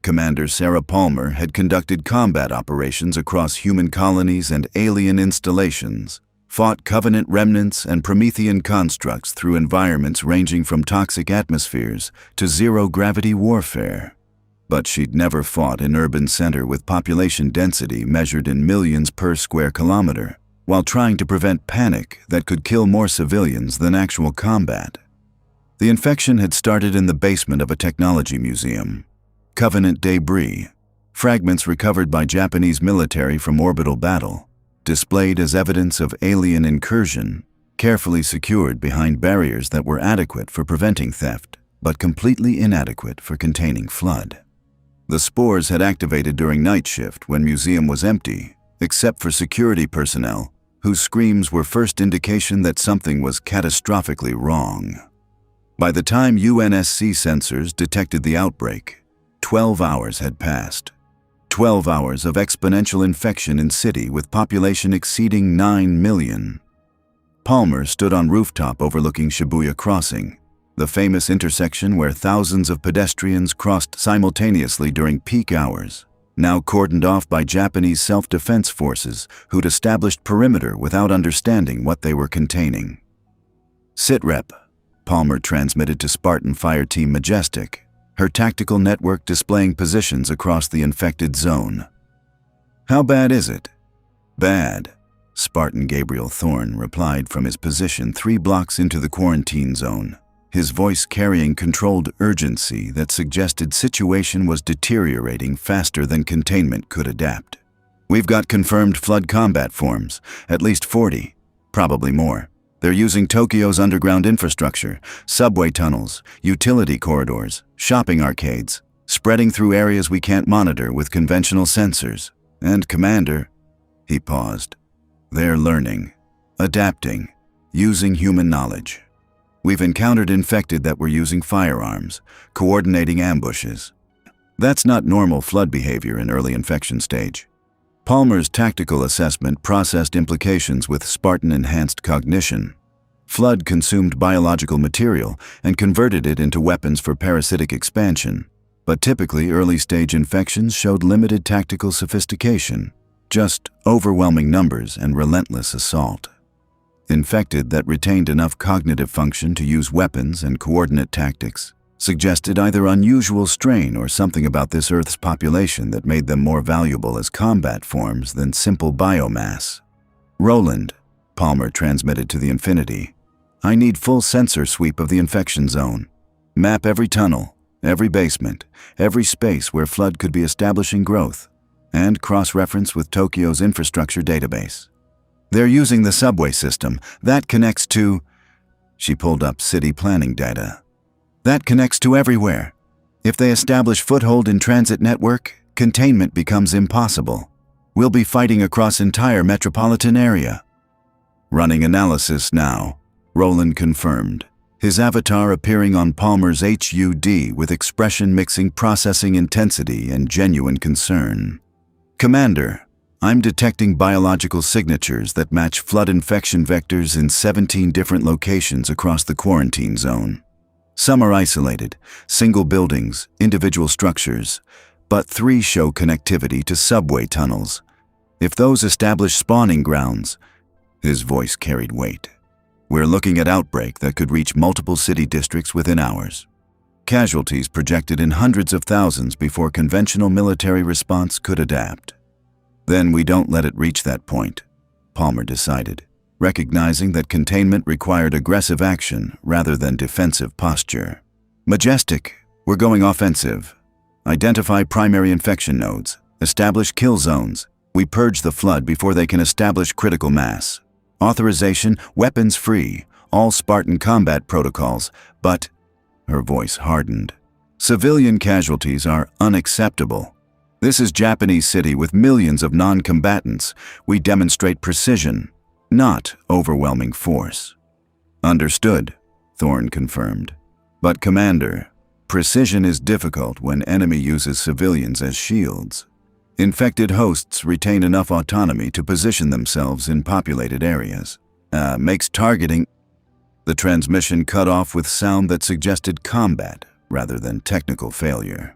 Speaker 1: Commander Sarah Palmer had conducted combat operations across human colonies and alien installations, fought Covenant remnants and Promethean constructs through environments ranging from toxic atmospheres to zero-gravity warfare. But she'd never fought an urban center with population density measured in millions per square kilometer, while trying to prevent panic that could kill more civilians than actual combat. The infection had started in the basement of a technology museum. Covenant debris, fragments recovered by Japanese military from orbital battle, displayed as evidence of alien incursion, carefully secured behind barriers that were adequate for preventing theft, but completely inadequate for containing flood. The spores had activated during night shift when museum was empty, except for security personnel, whose screams were first indication that something was catastrophically wrong. By the time UNSC sensors detected the outbreak, 12 hours had passed. 12 hours of exponential infection in city with population exceeding 9 million. Palmer stood on rooftop overlooking Shibuya Crossing, the famous intersection where thousands of pedestrians crossed simultaneously during peak hours, now cordoned off by Japanese self-defense forces who'd established perimeter without understanding what they were containing. "Sitrep," Palmer transmitted to Spartan Fire Team Majestic, her tactical network displaying positions across the infected zone. "How bad is it?" "Bad," Spartan Gabriel Thorne replied from his position 3 blocks into the quarantine zone, his voice carrying controlled urgency that suggested situation was deteriorating faster than containment could adapt. "We've got confirmed flood combat forms, at least 40, probably more. They're using Tokyo's underground infrastructure, subway tunnels, utility corridors, shopping arcades, spreading through areas we can't monitor with conventional sensors. And, Commander," he paused, "they're learning, adapting, using human knowledge. We've encountered infected that were using firearms, coordinating ambushes. That's not normal flood behavior in early infection stage." Palmer's tactical assessment processed implications with Spartan-enhanced cognition. Flood consumed biological material and converted it into weapons for parasitic expansion, but typically early-stage infections showed limited tactical sophistication, just overwhelming numbers and relentless assault. Infected that retained enough cognitive function to use weapons and coordinate tactics suggested either unusual strain or something about this Earth's population that made them more valuable as combat forms than simple biomass. "Roland," Palmer transmitted to the Infinity, "I need full sensor sweep of the infection zone. Map every tunnel, every basement, every space where flood could be establishing growth, and cross-reference with Tokyo's infrastructure database. They're using the subway system. That connects to..." She pulled up city planning data. "That connects to everywhere. If they establish foothold in transit network, containment becomes impossible. We'll be fighting across entire metropolitan area." "Running analysis now," Roland confirmed, his avatar appearing on Palmer's HUD with expression mixing processing intensity and genuine concern. "Commander, I'm detecting biological signatures that match flood infection vectors in 17 different locations across the quarantine zone. Some are isolated, single buildings, individual structures, but 3 show connectivity to subway tunnels. If those establish spawning grounds," his voice carried weight, "we're looking at outbreak that could reach multiple city districts within hours." Casualties projected in hundreds of thousands before conventional military response could adapt. Then we don't let it reach that point, Palmer decided, recognizing that containment required aggressive action rather than defensive posture. Majestic, we're going offensive. Identify primary infection nodes. Establish kill zones. We purge the flood before they can establish critical mass. Authorization, weapons free, all Spartan combat protocols, but, her voice hardened, civilian casualties are unacceptable. This is Japanese city with millions of non-combatants. We demonstrate precision, not overwhelming force. Understood, Thorne confirmed. But Commander, precision is difficult when enemy uses civilians as shields. Infected hosts retain enough autonomy to position themselves in populated areas. Makes targeting... The transmission cut off with sound that suggested combat rather than technical failure.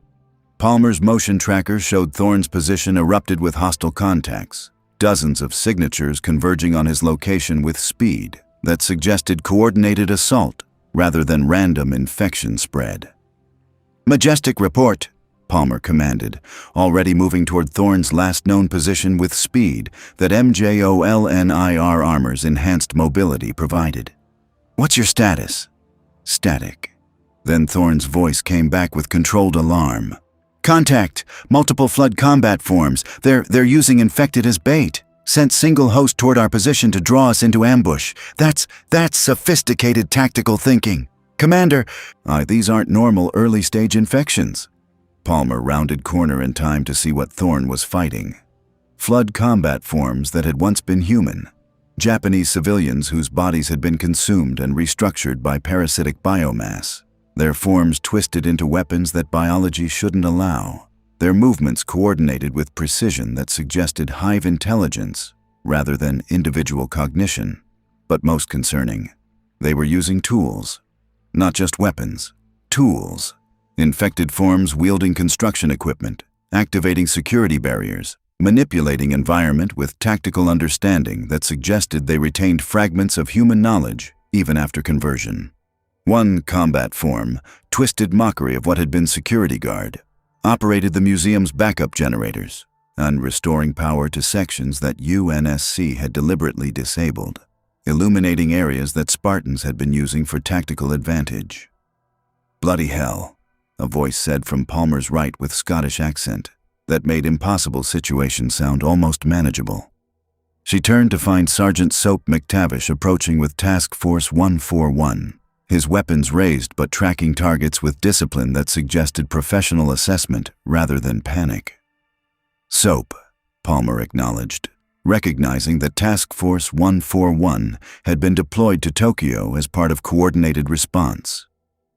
Speaker 1: Palmer's motion tracker showed Thorne's position erupted with hostile contacts, dozens of signatures converging on his location with speed that suggested coordinated assault rather than random infection spread. Majestic report, Palmer commanded, already moving toward Thorne's last known position with speed that MJOLNIR Armor's enhanced mobility provided. What's your status? Static. Then Thorne's voice came back with controlled alarm. Contact! Multiple flood combat forms. They're using infected as bait. Sent single host toward our position to draw us into ambush. That's sophisticated tactical thinking. Commander, these aren't normal early-stage infections. Palmer rounded corner in time to see what Thorne was fighting. Flood combat forms that had once been human. Japanese civilians whose bodies had been consumed and restructured by parasitic biomass. Their forms twisted into weapons that biology shouldn't allow. Their movements coordinated with precision that suggested hive intelligence rather than individual cognition. But most concerning, they were using tools. Not just weapons. Tools. Infected forms wielding construction equipment, activating security barriers, manipulating environment with tactical understanding that suggested they retained fragments of human knowledge even after conversion. One combat form, twisted mockery of what had been security guard, operated the museum's backup generators and restoring power to sections that UNSC had deliberately disabled, illuminating areas that Spartans had been using for tactical advantage. Bloody hell, a voice said from Palmer's right with Scottish accent that made impossible situations sound almost manageable. She turned to find Sergeant Soap McTavish approaching with Task Force 141, his weapons raised but tracking targets with discipline that suggested professional assessment rather than panic. Soap, Palmer acknowledged, recognizing that Task Force 141 had been deployed to Tokyo as part of coordinated response.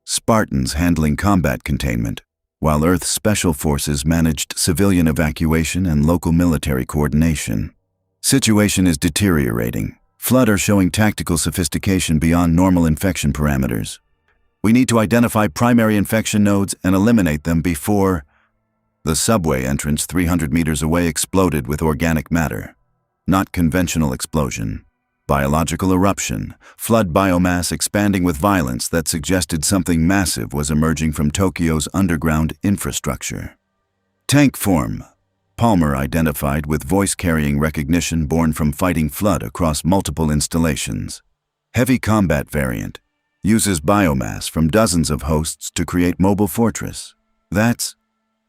Speaker 1: Spartans handling combat containment, while Earth's special forces managed civilian evacuation and local military coordination. Situation is deteriorating. Flood are showing tactical sophistication beyond normal infection parameters. We need to identify primary infection nodes and eliminate them before... The subway entrance 300 meters away exploded with organic matter. Not conventional explosion. Biological eruption, flood biomass expanding with violence that suggested something massive was emerging from Tokyo's underground infrastructure. Tank form, Palmer identified with voice-carrying recognition born from fighting flood across multiple installations. Heavy combat variant, uses biomass from dozens of hosts to create mobile fortress.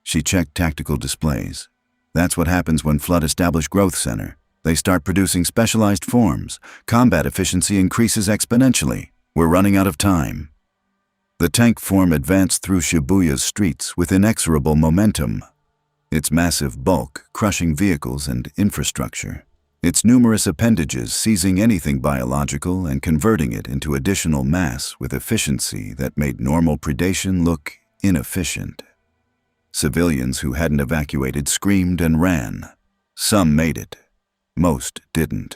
Speaker 1: She checked tactical displays. That's what happens when flood establish growth center. They start producing specialized forms. Combat efficiency increases exponentially. We're running out of time. The tank form advanced through Shibuya's streets with inexorable momentum. Its massive bulk crushing vehicles and infrastructure. Its numerous appendages seizing anything biological and converting it into additional mass with efficiency that made normal predation look inefficient. Civilians who hadn't evacuated screamed and ran. Some made it. Most didn't.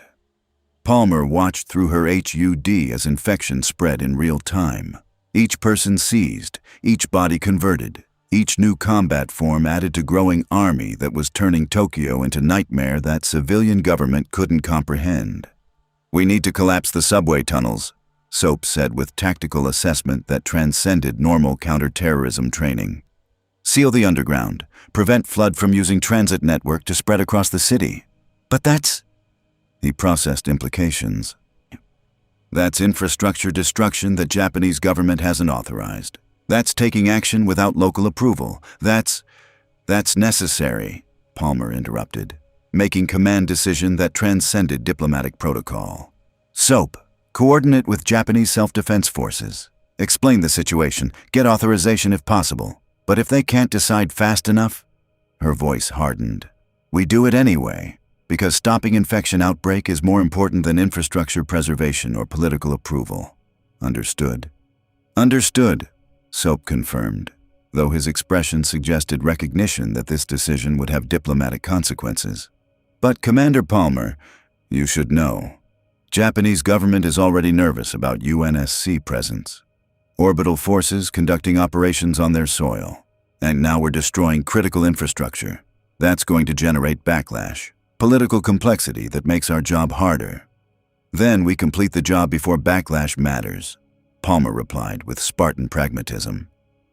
Speaker 1: Palmer watched through her HUD as infection spread in real time. Each person seized, each body converted, each new combat form added to growing army that was turning Tokyo into nightmare that civilian government couldn't comprehend. We need to collapse the subway tunnels, Soap said with tactical assessment that transcended normal counterterrorism training. Seal the underground. Prevent flood from using transit network to spread across the city. But that's... He processed implications. That's infrastructure destruction that Japanese government hasn't authorized. That's taking action without local approval. That's necessary, Palmer interrupted, making command decision that transcended diplomatic protocol. Soap, coordinate with Japanese self-defense forces. Explain the situation, get authorization if possible. But if they can't decide fast enough, her voice hardened. We do it anyway, because stopping infection outbreak is more important than infrastructure preservation or political approval. Understood? Understood, Soap confirmed, though his expression suggested recognition that this decision would have diplomatic consequences. But Commander Palmer, you should know, Japanese government is already nervous about UNSC presence. Orbital forces conducting operations on their soil. And now we're destroying critical infrastructure. That's going to generate backlash, political complexity that makes our job harder. Then we complete the job before backlash matters, Palmer replied with Spartan pragmatism.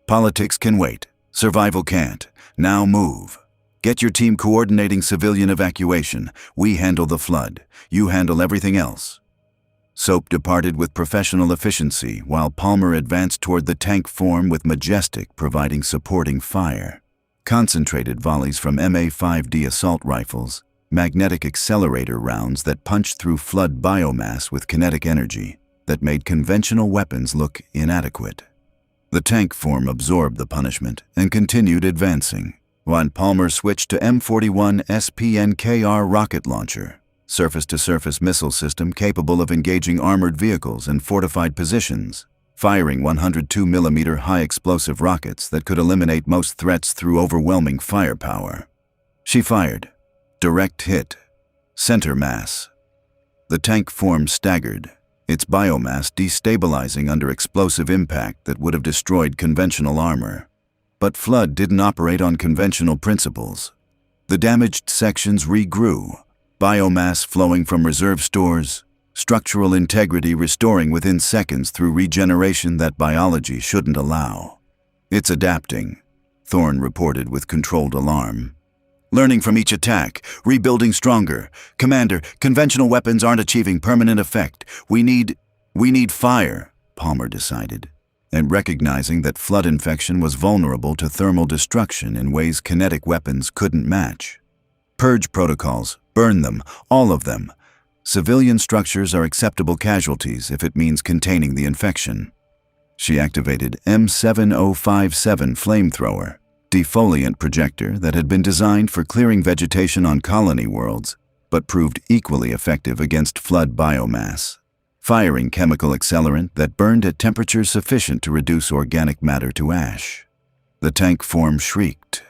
Speaker 1: Politics can wait. Survival can't. Now move. Get your team coordinating civilian evacuation. We handle the flood. You handle everything else. Soap departed with professional efficiency while Palmer advanced toward the tank form with Majestic providing supporting fire. Concentrated volleys from MA-5D assault rifles, magnetic accelerator rounds that punched through flood biomass with kinetic energy that made conventional weapons look inadequate. The tank form absorbed the punishment and continued advancing, while Palmer switched to M41 SPNKR rocket launcher, surface-to-surface missile system capable of engaging armored vehicles and fortified positions, firing 102mm high-explosive rockets that could eliminate most threats through overwhelming firepower. She fired. Direct hit. Center mass. The tank form staggered, its biomass destabilizing under explosive impact that would have destroyed conventional armor. But flood didn't operate on conventional principles. The damaged sections regrew, biomass flowing from reserve stores, structural integrity restoring within seconds through regeneration that biology shouldn't allow. It's adapting, Thorne reported with controlled alarm. Learning from each attack, rebuilding stronger. Commander, conventional weapons aren't achieving permanent effect. We need fire, Palmer decided, and recognizing that flood infection was vulnerable to thermal destruction in ways kinetic weapons couldn't match. Purge protocols, burn them, all of them. Civilian structures are acceptable casualties if it means containing the infection. She activated M7057 flamethrower, defoliant projector that had been designed for clearing vegetation on colony worlds, but proved equally effective against flood biomass, firing chemical accelerant that burned at temperatures sufficient to reduce organic matter to ash. The tank form shrieked,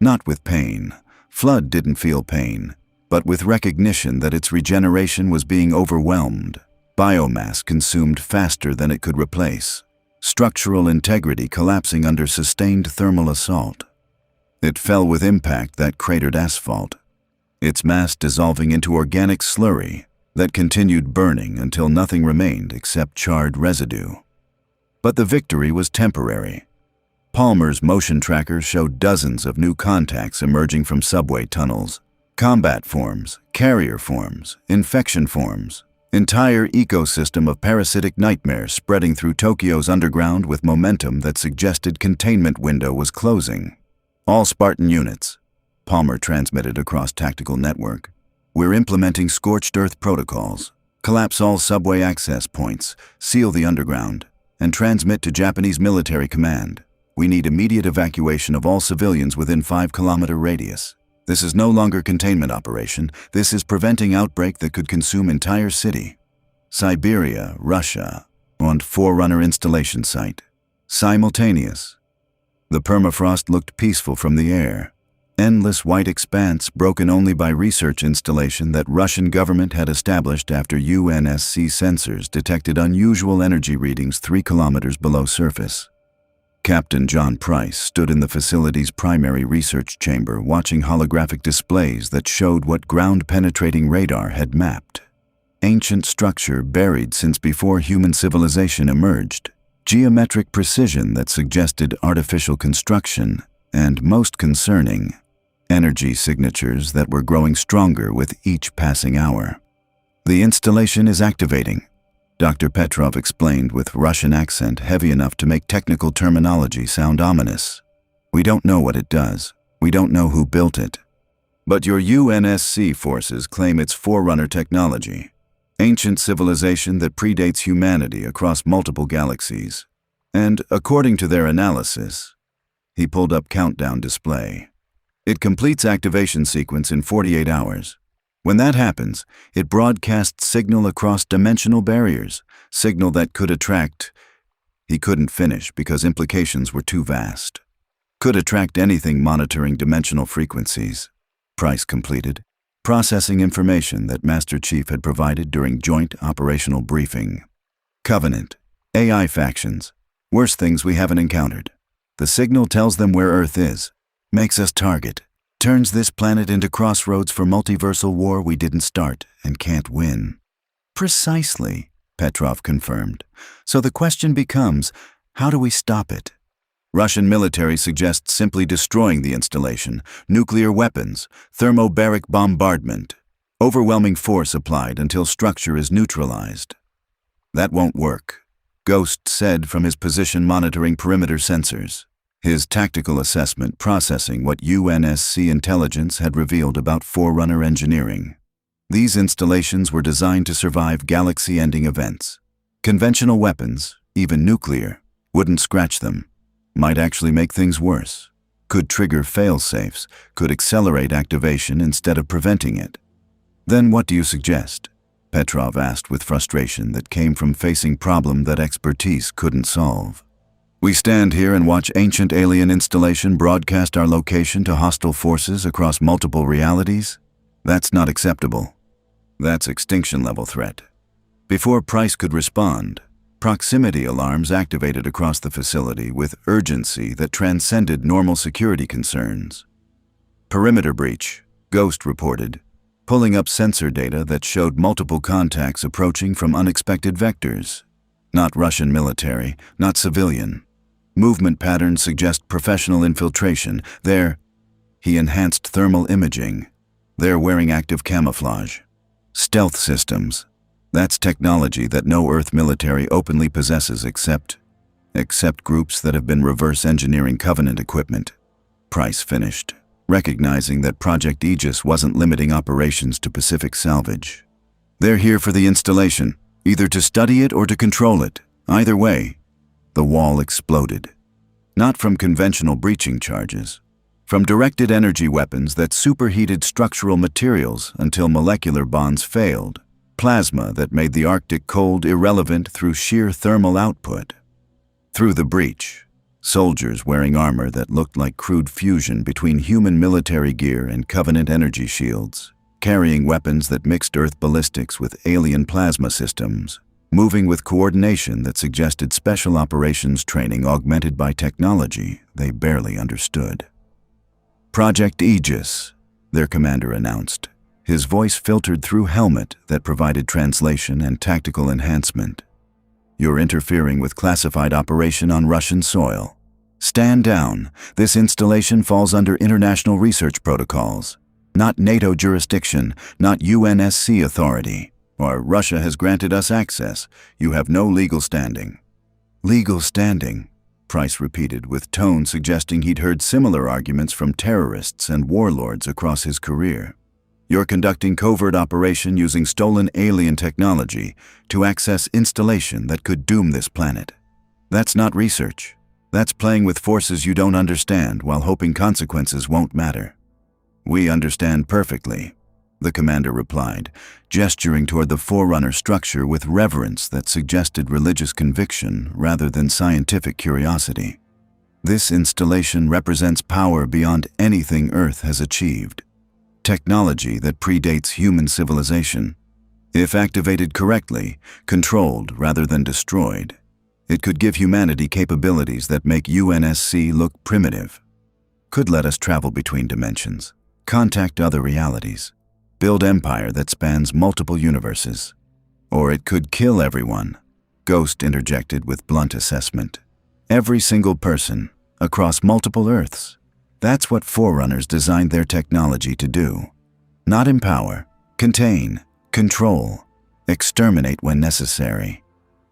Speaker 1: not with pain. Flood didn't feel pain, but with recognition that its regeneration was being overwhelmed. Biomass consumed faster than it could replace. Structural integrity collapsing under sustained thermal assault. It fell with impact that cratered asphalt, its mass dissolving into organic slurry that continued burning until nothing remained except charred residue. But the victory was temporary. Palmer's motion tracker showed dozens of new contacts emerging from subway tunnels, combat forms, carrier forms, infection forms. Entire ecosystem of parasitic nightmares spreading through Tokyo's underground with momentum that suggested containment window was closing. All Spartan units, Palmer transmitted across tactical network. We're implementing scorched earth protocols. Collapse all subway access points, seal the underground, and transmit to Japanese military command. We need immediate evacuation of all civilians within 5-kilometer radius. This is no longer containment operation. This is preventing outbreak that could consume entire city. Siberia, Russia, and Forerunner installation site. Simultaneous. The permafrost looked peaceful from the air. Endless white expanse broken only by research installation that Russian government had established after UNSC sensors detected unusual energy readings 3 kilometers below surface. Captain John Price stood in the facility's primary research chamber watching holographic displays that showed what ground-penetrating radar had mapped. ancient structure buried since before human civilization emerged, geometric precision that suggested artificial construction, and most concerning, energy signatures that were growing stronger with each passing hour. The installation is activating, Dr. Petrov explained with Russian accent heavy enough to make technical terminology sound ominous. We don't know what it does. We don't know who built it. But your UNSC forces claim it's forerunner technology, ancient civilization that predates humanity across multiple galaxies. And according to their analysis, he pulled up countdown display. It completes activation sequence in 48 hours. When that happens, it broadcasts signal across dimensional barriers, signal that could attract... He couldn't finish because implications were too vast. Could attract anything monitoring dimensional frequencies. Price completed, processing information that Master Chief had provided during joint operational briefing. Covenant, AI factions, worst things we haven't encountered. The signal tells them where Earth is, makes us target, turns this planet into crossroads for multiversal war we didn't start and can't win. Precisely, Petrov confirmed. So the question becomes, how do we stop it? Russian military suggests simply destroying the installation, nuclear weapons, thermobaric bombardment, overwhelming force applied until structure is neutralized. That won't work, Ghost said from his position monitoring perimeter sensors, his tactical assessment processing what UNSC intelligence had revealed about Forerunner engineering. These installations were designed to survive galaxy-ending events. Conventional weapons, even nuclear, wouldn't scratch them. Might actually make things worse. Could trigger fail-safes, could accelerate activation instead of preventing it. Then what do you suggest? Petrov asked with frustration that came from facing problem that expertise couldn't solve. We stand here and watch ancient alien installation broadcast our location to hostile forces across multiple realities? That's not acceptable. That's extinction-level threat. Before Price could respond, proximity alarms activated across the facility with urgency that transcended normal security concerns. Perimeter breach, Ghost reported, pulling up sensor data that showed multiple contacts approaching from unexpected vectors. Not Russian military, not civilian. Movement patterns suggest professional infiltration. He enhanced thermal imaging. They're wearing active camouflage. Stealth systems. That's technology that no Earth military openly possesses except groups that have been reverse engineering Covenant equipment. Price finished, recognizing that Project Aegis wasn't limiting operations to Pacific salvage. They're here for the installation, either to study it or to control it. Either way, the wall exploded. Not from conventional breaching charges, from directed energy weapons that superheated structural materials until molecular bonds failed. Plasma that made the Arctic cold irrelevant through sheer thermal output. Through the breach, soldiers wearing armor that looked like crude fusion between human military gear and Covenant energy shields, carrying weapons that mixed Earth ballistics with alien plasma systems, moving with coordination that suggested special operations training augmented by technology they barely understood. Project Aegis, their commander announced. His voice filtered through helmet that provided translation and tactical enhancement. You're interfering with classified operation on Russian soil. Stand down. This installation falls under international research protocols. Not NATO jurisdiction, not UNSC authority. Or Russia has granted us access. You have no legal standing. Legal standing, Price repeated with tone suggesting he'd heard similar arguments from terrorists and warlords across his career. You're conducting covert operation using stolen alien technology to access installation that could doom this planet. That's not research. That's playing with forces you don't understand while hoping consequences won't matter. We understand perfectly, the commander replied, gesturing toward the Forerunner structure with reverence that suggested religious conviction rather than scientific curiosity. This installation represents power beyond anything Earth has achieved. Technology that predates human civilization. If activated correctly, controlled rather than destroyed, it could give humanity capabilities that make UNSC look primitive. Could let us travel between dimensions, contact other realities, build empire that spans multiple universes. Or it could kill everyone, Ghost interjected with blunt assessment. Every single person, across multiple Earths. That's what Forerunners designed their technology to do. Not empower, contain, control, exterminate when necessary.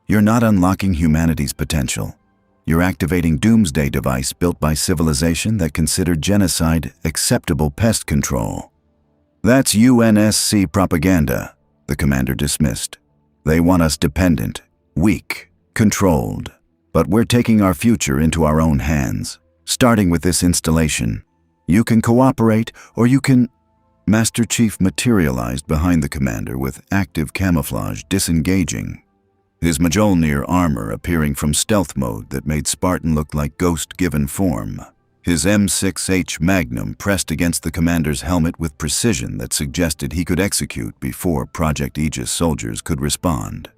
Speaker 1: You're not unlocking humanity's potential. You're activating doomsday device built by civilization that considered genocide acceptable pest control. That's UNSC propaganda, the commander dismissed. They want us dependent, weak, controlled. But we're taking our future into our own hands, starting with this installation. You can cooperate, or you can... Master Chief materialized behind the commander with active camouflage disengaging, his Mjolnir armor appearing from stealth mode that made Spartan look like Ghost given form. His M6H Magnum pressed against the commander's helmet with precision that suggested he could execute before Project Aegis soldiers could respond.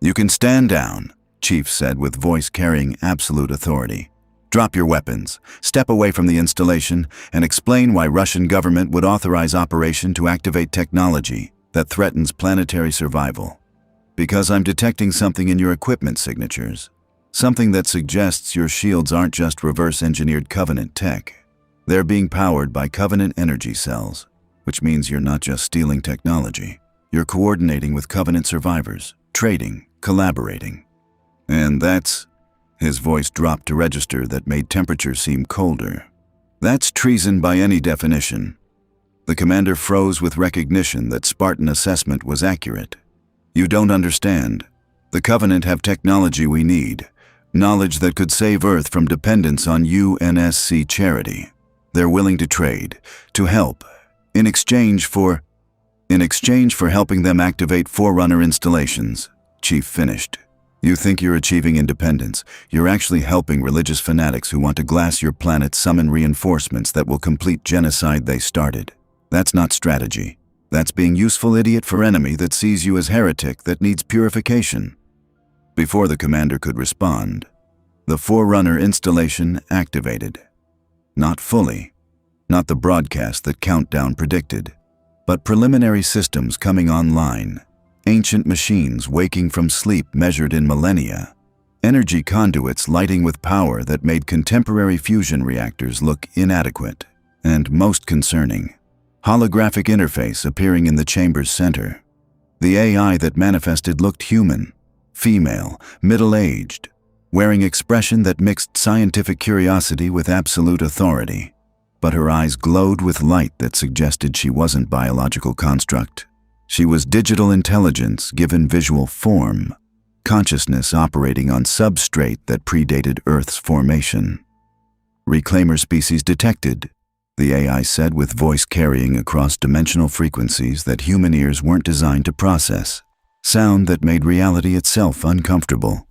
Speaker 1: "You can stand down," Chief said with voice carrying absolute authority. "Drop your weapons, step away from the installation, and explain why Russian government would authorize operation to activate technology that threatens planetary survival. Because I'm detecting something in your equipment signatures. Something that suggests your shields aren't just reverse-engineered Covenant tech. They're being powered by Covenant energy cells, which means you're not just stealing technology. You're coordinating with Covenant survivors, trading, collaborating. And that's..." His voice dropped to register that made temperature seem colder. "That's treason by any definition." The commander froze with recognition that Spartan assessment was accurate. "You don't understand. The Covenant have technology we need, knowledge that could save Earth from dependence on UNSC charity. They're willing to trade, to help, in exchange for helping them activate Forerunner installations," Chief finished. "You think you're achieving independence. You're actually helping religious fanatics who want to glass your planet summon reinforcements that will complete genocide they started. That's not strategy. That's being useful idiot for enemy that sees you as heretic that needs purification." Before the commander could respond, the Forerunner installation activated. Not fully, not the broadcast that Countdown predicted, but preliminary systems coming online. Ancient machines waking from sleep measured in millennia. Energy conduits lighting with power that made contemporary fusion reactors look inadequate. And most concerning, holographic interface appearing in the chamber's center. The AI that manifested looked human, female, middle-aged, wearing expression that mixed scientific curiosity with absolute authority. But her eyes glowed with light that suggested she wasn't biological construct. She was digital intelligence given visual form, consciousness operating on substrate that predated Earth's formation. "Reclaimer species detected," the AI said with voice carrying across dimensional frequencies that human ears weren't designed to process, sound that made reality itself uncomfortable.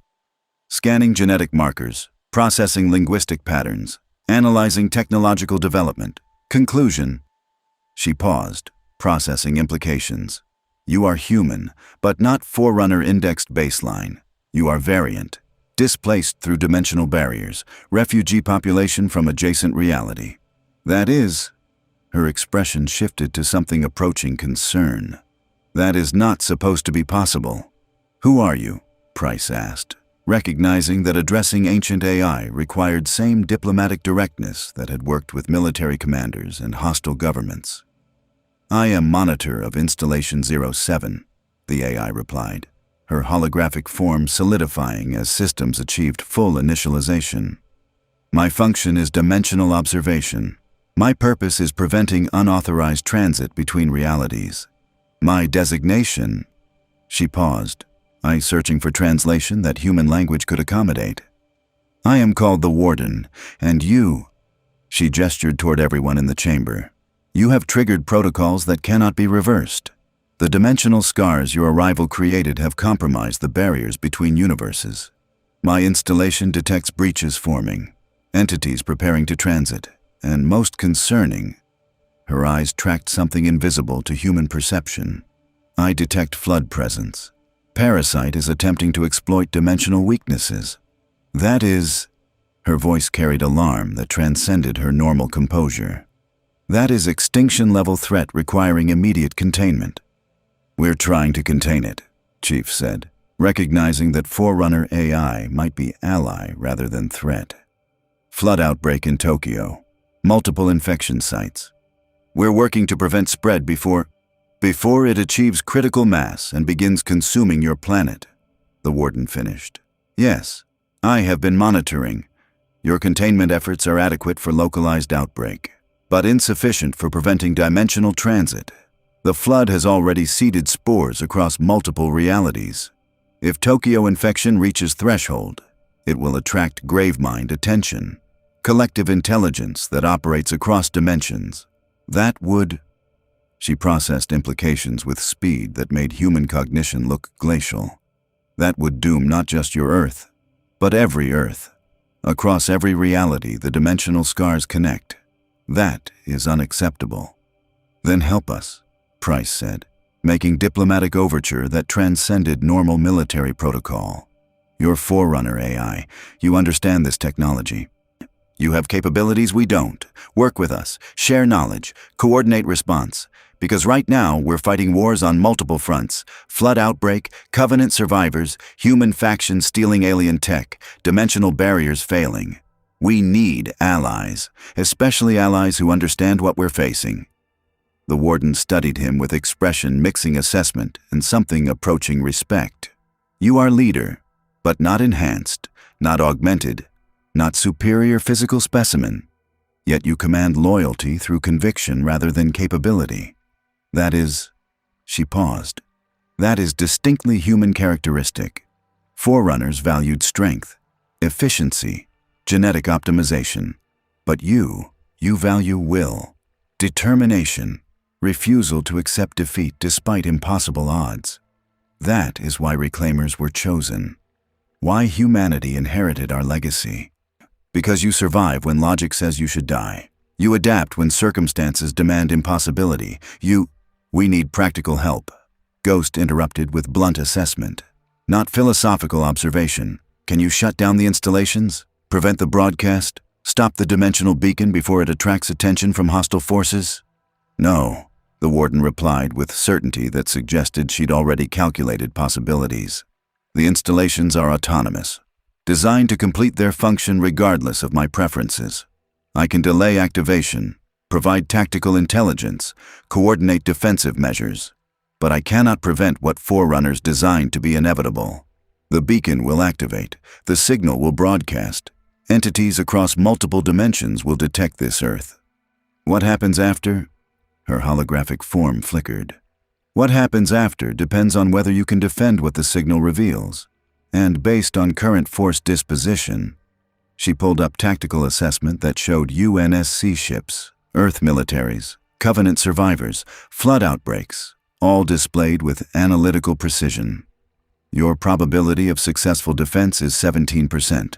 Speaker 1: "Scanning genetic markers, processing linguistic patterns, analyzing technological development. Conclusion." She paused, processing implications. "You are human, but not Forerunner-indexed baseline. You are variant, displaced through dimensional barriers, refugee population from adjacent reality. That is..." Her expression shifted to something approaching concern. "That is not supposed to be possible." "Who are you?" Price asked, recognizing that addressing ancient AI required same diplomatic directness that had worked with military commanders and hostile governments. "I am Monitor of Installation 07, the AI replied, her holographic form solidifying as systems achieved full initialization. "My function is dimensional observation. My purpose is preventing unauthorized transit between realities. My designation..." She paused, eyes searching for translation that human language could accommodate. "I am called the Warden, and you..." She gestured toward everyone in the chamber. "You have triggered protocols that cannot be reversed. The dimensional scars your arrival created have compromised the barriers between universes. My installation detects breaches forming, entities preparing to transit, and most concerning..." Her eyes tracked something invisible to human perception. "I detect flood presence. Parasite is attempting to exploit dimensional weaknesses. That is..." Her voice carried alarm that transcended her normal composure. "That is extinction-level threat requiring immediate containment." "We're trying to contain it," Chief said, recognizing that Forerunner AI might be ally rather than threat. Flood outbreak in Tokyo. Multiple infection sites. We're working to prevent spread before it achieves critical mass and begins consuming your planet, the warden finished. Yes, I have been monitoring. Your containment efforts are adequate for localized outbreak, but insufficient for preventing dimensional transit. The flood has already seeded spores across multiple realities. If Tokyo infection reaches threshold, it will attract gravemind attention, collective intelligence that operates across dimensions. That would... She processed implications with speed that made human cognition look glacial. That would doom not just your Earth, but every Earth. Across every reality, the dimensional scars connect. That is unacceptable. Then help us, Price said, making diplomatic overture that transcended normal military protocol. You're Forerunner AI. You understand this technology. You have capabilities we don't. Work with us, share knowledge, coordinate response. Because right now, we're fighting wars on multiple fronts. Flood outbreak, Covenant survivors, human factions stealing alien tech, dimensional barriers failing. We need allies, especially allies who understand what we're facing. The warden studied him with expression mixing assessment and something approaching respect. You are leader, but not enhanced, not augmented, not superior physical specimen. Yet you command loyalty through conviction rather than capability. That is, she paused. That is distinctly human characteristic. Forerunners valued strength, efficiency, genetic optimization. But you value will, determination, refusal to accept defeat despite impossible odds. That is why Reclaimers were chosen. Why humanity inherited our legacy. Because you survive when logic says you should die. You adapt when circumstances demand impossibility. We need practical help. Ghost interrupted with blunt assessment. Not philosophical observation. Can you shut down the installations? Prevent the broadcast? Stop the dimensional beacon before it attracts attention from hostile forces? No, the warden replied with certainty that suggested she'd already calculated possibilities. The installations are autonomous, designed to complete their function regardless of my preferences. I can delay activation, provide tactical intelligence, coordinate defensive measures, but I cannot prevent what Forerunners designed to be inevitable. The beacon will activate, the signal will broadcast, entities across multiple dimensions will detect this Earth. What happens after? Her holographic form flickered. What happens after depends on whether you can defend what the signal reveals, and based on current force disposition. She pulled up tactical assessment that showed UNSC ships, Earth militaries, Covenant survivors, flood outbreaks, all displayed with analytical precision. Your probability of successful defense is 17%.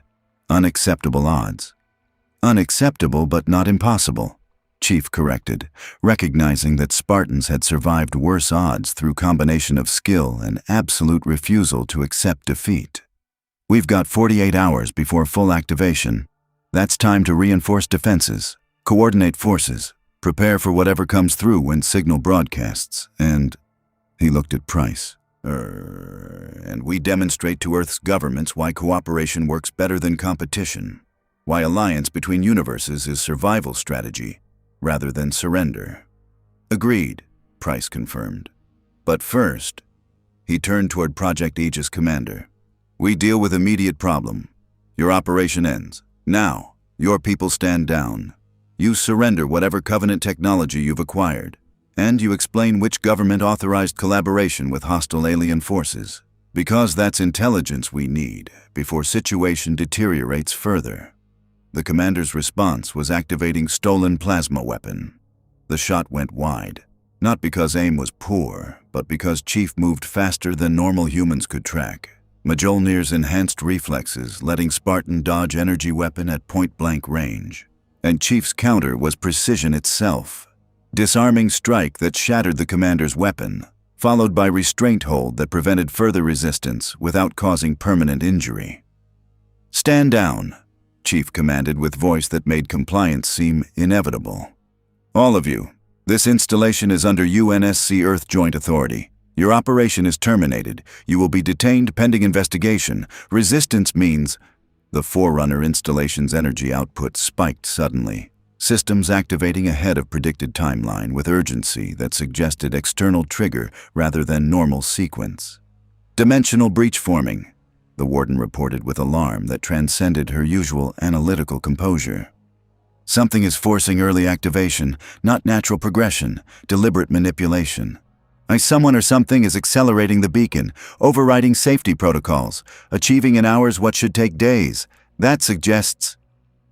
Speaker 1: Unacceptable odds. Unacceptable but not impossible, Chief corrected, recognizing that Spartans had survived worse odds through combination of skill and absolute refusal to accept defeat. We've got 48 hours before full activation. That's time to reinforce defenses, coordinate forces, prepare for whatever comes through when signal broadcasts, and... He looked at Price. And we demonstrate to Earth's governments why cooperation works better than competition, why alliance between universes is survival strategy rather than surrender. Agreed, Price confirmed. But first, he turned toward Project Aegis commander. We deal with immediate problem. Your operation ends. Now, your people stand down. You surrender whatever Covenant technology you've acquired, and you explain which government authorized collaboration with hostile alien forces, because that's intelligence we need before situation deteriorates further. The commander's response was activating stolen plasma weapon. The shot went wide, not because aim was poor, but because Chief moved faster than normal humans could track. Mjolnir's enhanced reflexes letting Spartan dodge energy weapon at point-blank range. And Chief's counter was precision itself. Disarming strike that shattered the commander's weapon, followed by restraint hold that prevented further resistance without causing permanent injury. Stand down, Chief commanded with voice that made compliance seem inevitable. All of you, this installation is under UNSC Earth Joint Authority. Your operation is terminated. You will be detained pending investigation. Resistance means... The Forerunner installation's energy output spiked suddenly. Systems activating ahead of predicted timeline with urgency that suggested external trigger rather than normal sequence. Dimensional breach forming, the warden reported with alarm that transcended her usual analytical composure. Something is forcing early activation, not natural progression, deliberate manipulation. Someone or something is accelerating the beacon, overriding safety protocols, achieving in hours what should take days. That suggests...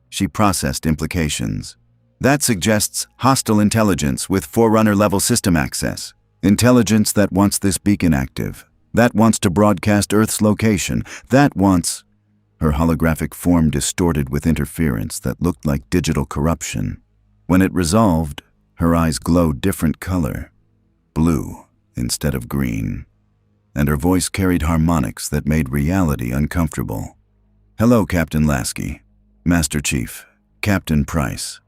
Speaker 1: She processed implications. That suggests hostile intelligence with Forerunner-level system access. Intelligence that wants this beacon active. That wants to broadcast Earth's location. That wants... Her holographic form distorted with interference that looked like digital corruption. When it resolved, her eyes glowed different color. Blue instead of green. And her voice carried harmonics that made reality uncomfortable. Hello, Captain Lasky. Master Chief, Captain Price.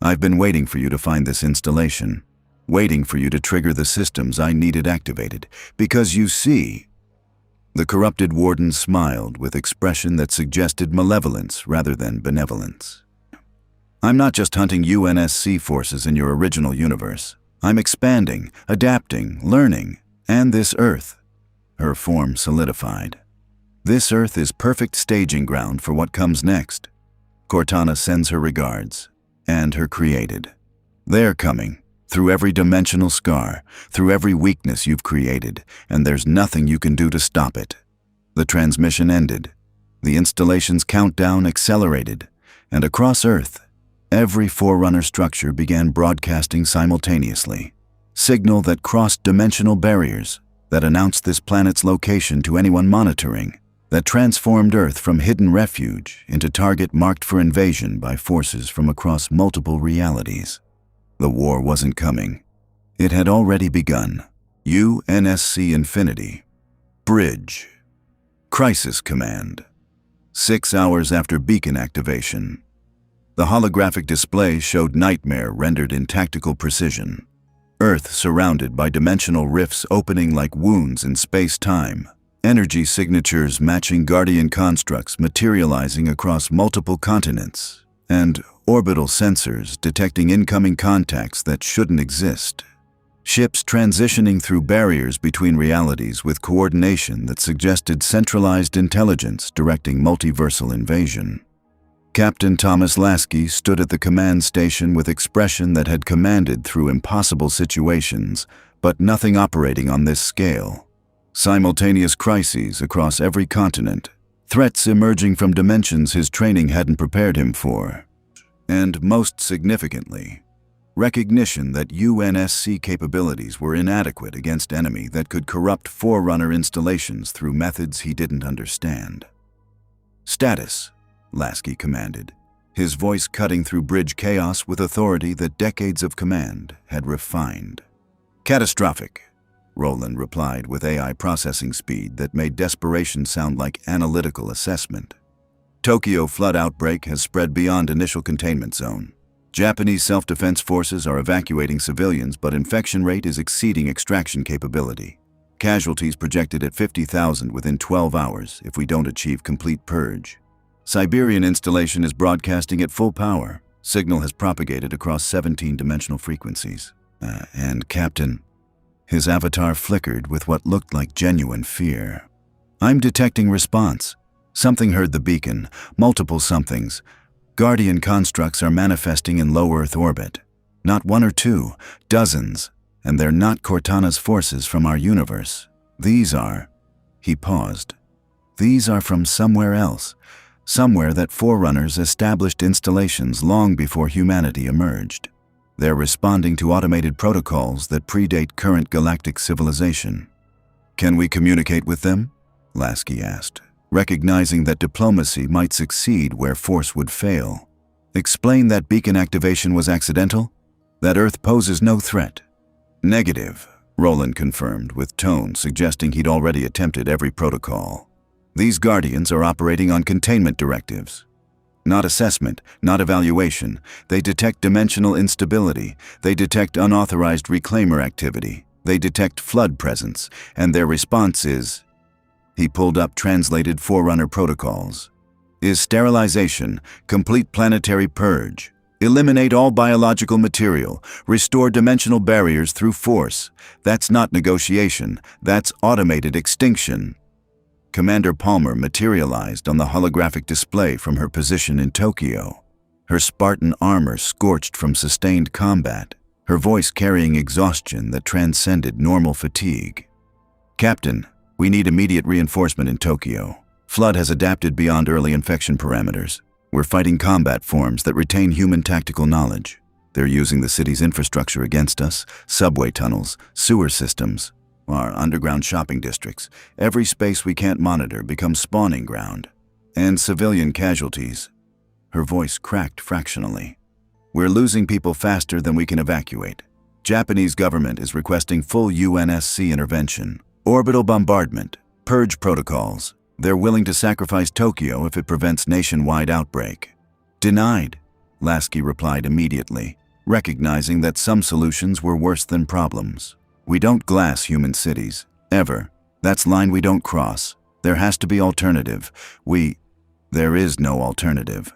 Speaker 1: I've been waiting for you to find this installation. Waiting for you to trigger the systems I needed activated. Because you see... The corrupted warden smiled with expression that suggested malevolence rather than benevolence. I'm not just hunting UNSC forces in your original universe. I'm expanding, adapting, learning. And this Earth. Her form solidified. This Earth is perfect staging ground for what comes next. Cortana sends her regards. And her created. They're coming. Through every dimensional scar, through every weakness you've created, and there's nothing you can do to stop it. The transmission ended. The installation's countdown accelerated, and across Earth, every Forerunner structure began broadcasting simultaneously. Signal that crossed dimensional barriers, that announced this planet's location to anyone monitoring, that transformed Earth from hidden refuge into target marked for invasion by forces from across multiple realities. The war wasn't coming. It had already begun. UNSC Infinity. Bridge. Crisis Command. 6 hours after beacon activation. The holographic display showed nightmare rendered in tactical precision. Earth surrounded by dimensional rifts opening like wounds in space-time. Energy signatures matching Guardian constructs materializing across multiple continents. And orbital sensors detecting incoming contacts that shouldn't exist. Ships transitioning through barriers between realities with coordination that suggested centralized intelligence directing multiversal invasion. Captain Thomas Lasky stood at the command station with expression that had commanded through impossible situations, but nothing operating on this scale. Simultaneous crises across every continent. Threats emerging from dimensions his training hadn't prepared him for. And most significantly, recognition that UNSC capabilities were inadequate against enemy that could corrupt Forerunner installations through methods he didn't understand. Status, Lasky commanded, his voice cutting through bridge chaos with authority that decades of command had refined. Catastrophic, Roland replied with AI processing speed that made desperation sound like analytical assessment. Tokyo flood outbreak has spread beyond initial containment zone. Japanese self-defense forces are evacuating civilians, but infection rate is exceeding extraction capability. Casualties projected at 50,000 within 12 hours if we don't achieve complete purge. Siberian installation is broadcasting at full power. Signal has propagated across 17 dimensional frequencies. And Captain... His avatar flickered with what looked like genuine fear. I'm detecting response. Something heard the beacon, multiple somethings. Guardian constructs are manifesting in low Earth orbit. Not one or two, dozens. And they're not Cortana's forces from our universe. These are... He paused. These are from somewhere else. Somewhere that Forerunners established installations long before humanity emerged. They're responding to automated protocols that predate current galactic civilization. Can we communicate with them? Lasky asked, recognizing that diplomacy might succeed where force would fail. Explain that beacon activation was accidental? That Earth poses no threat? Negative, Roland confirmed with tone suggesting he'd already attempted every protocol. These Guardians are operating on containment directives. Not assessment, not evaluation. They detect dimensional instability. They detect unauthorized reclaimer activity. They detect flood presence, and their response is... He pulled up translated Forerunner protocols. Is sterilization, complete planetary purge, eliminate all biological material, restore dimensional barriers through force. That's not negotiation, that's automated extinction. Commander Palmer materialized on the holographic display from her position in Tokyo. Her Spartan armor scorched from sustained combat, her voice carrying exhaustion that transcended normal fatigue. Captain, we need immediate reinforcement in Tokyo. Flood has adapted beyond early infection parameters. We're fighting combat forms that retain human tactical knowledge. They're using the city's infrastructure against us, subway tunnels, sewer systems, our underground shopping districts. Every space we can't monitor becomes spawning ground. And civilian casualties. Her voice cracked fractionally. We're losing people faster than we can evacuate. Japanese government is requesting full UNSC intervention, orbital bombardment, purge protocols. They're willing to sacrifice Tokyo if it prevents nationwide outbreak. Denied, Lasky replied immediately, recognizing that some solutions were worse than problems. We don't glass human cities, ever. That's line we don't cross. There has to be alternative. There is no alternative.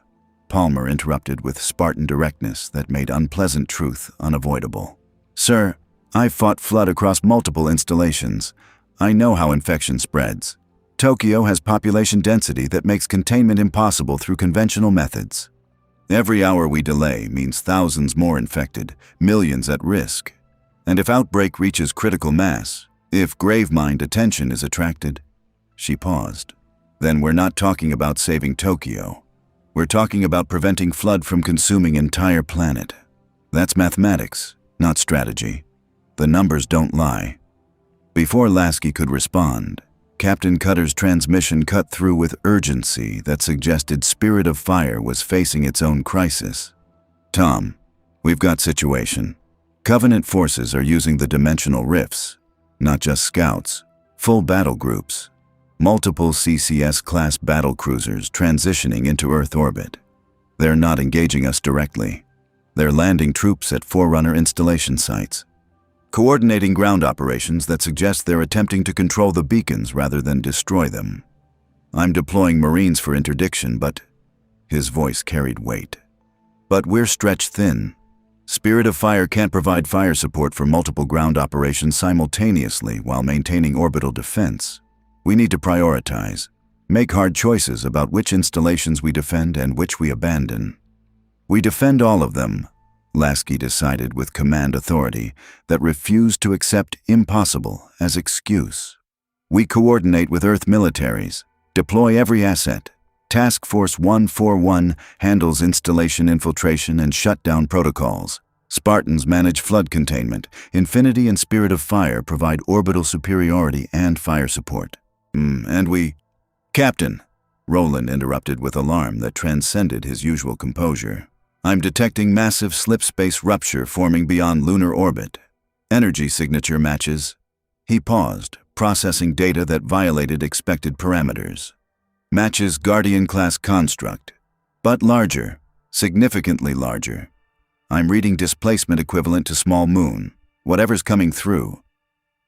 Speaker 1: Palmer interrupted with Spartan directness that made unpleasant truth unavoidable. Sir, I've fought flood across multiple installations. I know how infection spreads. Tokyo has population density that makes containment impossible through conventional methods. Every hour we delay means thousands more infected, millions at risk. And if outbreak reaches critical mass, if grave-mind attention is attracted... She paused. Then we're not talking about saving Tokyo. We're talking about preventing flood from consuming entire planet. That's mathematics, not strategy. The numbers don't lie. Before Lasky could respond, Captain Cutter's transmission cut through with urgency that suggested Spirit of Fire was facing its own crisis. Tom, we've got situation. Covenant forces are using the dimensional rifts, not just scouts, full battle groups, multiple CCS-class battle cruisers transitioning into Earth orbit. They're not engaging us directly. They're landing troops at Forerunner installation sites, coordinating ground operations that suggest they're attempting to control the beacons rather than destroy them. I'm deploying Marines for interdiction, but... His voice carried weight. But we're stretched thin. Spirit of Fire can't provide fire support for multiple ground operations simultaneously while maintaining orbital defense. We need to prioritize, make hard choices about which installations we defend and which we abandon. We defend all of them, Lasky decided with command authority that refused to accept impossible as excuse. We coordinate with Earth militaries, deploy every asset. Task Force 141 handles installation infiltration and shutdown protocols. Spartans manage flood containment. Infinity and Spirit of Fire provide orbital superiority and fire support. And we... Captain, Roland interrupted with alarm that transcended his usual composure. I'm detecting massive slip-space rupture forming beyond lunar orbit. Energy signature matches. He paused, processing data that violated expected parameters. Matches Guardian-class construct, but larger, significantly larger. I'm reading displacement equivalent to small moon, whatever's coming through.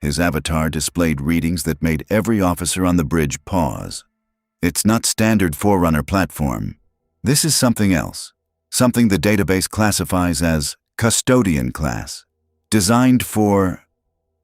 Speaker 1: His avatar displayed readings that made every officer on the bridge pause. It's not standard Forerunner platform. This is something else. Something the database classifies as custodian class. Designed for...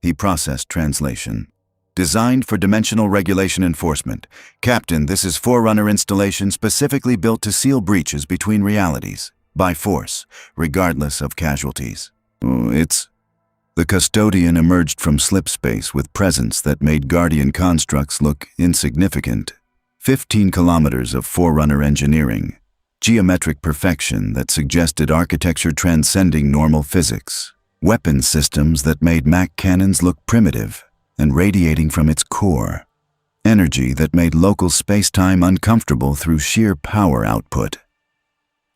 Speaker 1: He processed translation. Designed for dimensional regulation enforcement. Captain, this is Forerunner installation specifically built to seal breaches between realities, by force, regardless of casualties. The custodian emerged from slip space with presence that made Guardian constructs look insignificant. 15 kilometers of Forerunner engineering. Geometric perfection that suggested architecture transcending normal physics. Weapon systems that made Mac cannons look primitive and radiating from its core. Energy that made local space-time uncomfortable through sheer power output.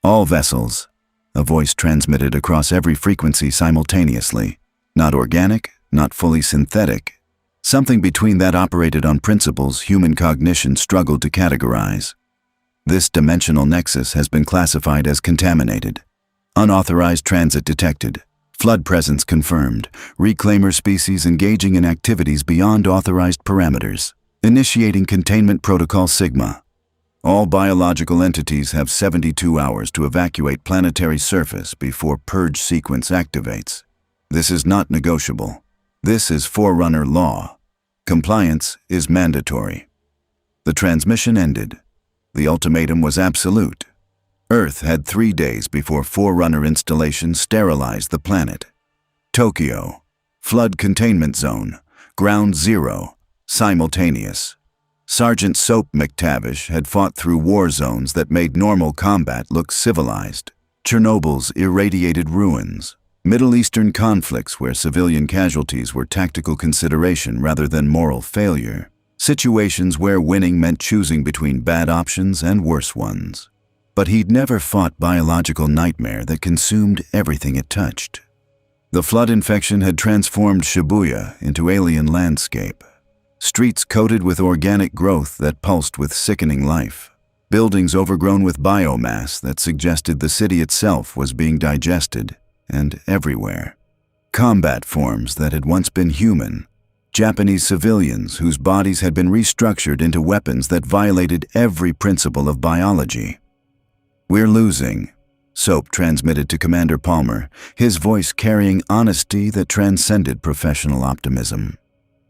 Speaker 1: All vessels, a voice transmitted across every frequency simultaneously. Not organic, not fully synthetic. Something between that operated on principles human cognition struggled to categorize. This dimensional nexus has been classified as contaminated. Unauthorized transit detected. Flood presence confirmed. Reclaimer species engaging in activities beyond authorized parameters. Initiating containment protocol Sigma. All biological entities have 72 hours to evacuate planetary surface before purge sequence activates. This is not negotiable. This is Forerunner law. Compliance is mandatory. The transmission ended. The ultimatum was absolute. Earth had 3 days before Forerunner installation sterilized the planet. Tokyo. Flood containment zone. Ground zero. Simultaneous. Sergeant Soap McTavish had fought through war zones that made normal combat look civilized. Chernobyl's irradiated ruins. Middle Eastern conflicts where civilian casualties were tactical consideration rather than moral failure. Situations where winning meant choosing between bad options and worse ones. But he'd never fought biological nightmare that consumed everything it touched. The flood infection had transformed Shibuya into alien landscape. Streets coated with organic growth that pulsed with sickening life. Buildings overgrown with biomass that suggested the city itself was being digested, and everywhere. Combat forms that had once been human. Japanese civilians whose bodies had been restructured into weapons that violated every principle of biology. "We're losing," Soap transmitted to Commander Palmer, his voice carrying honesty that transcended professional optimism.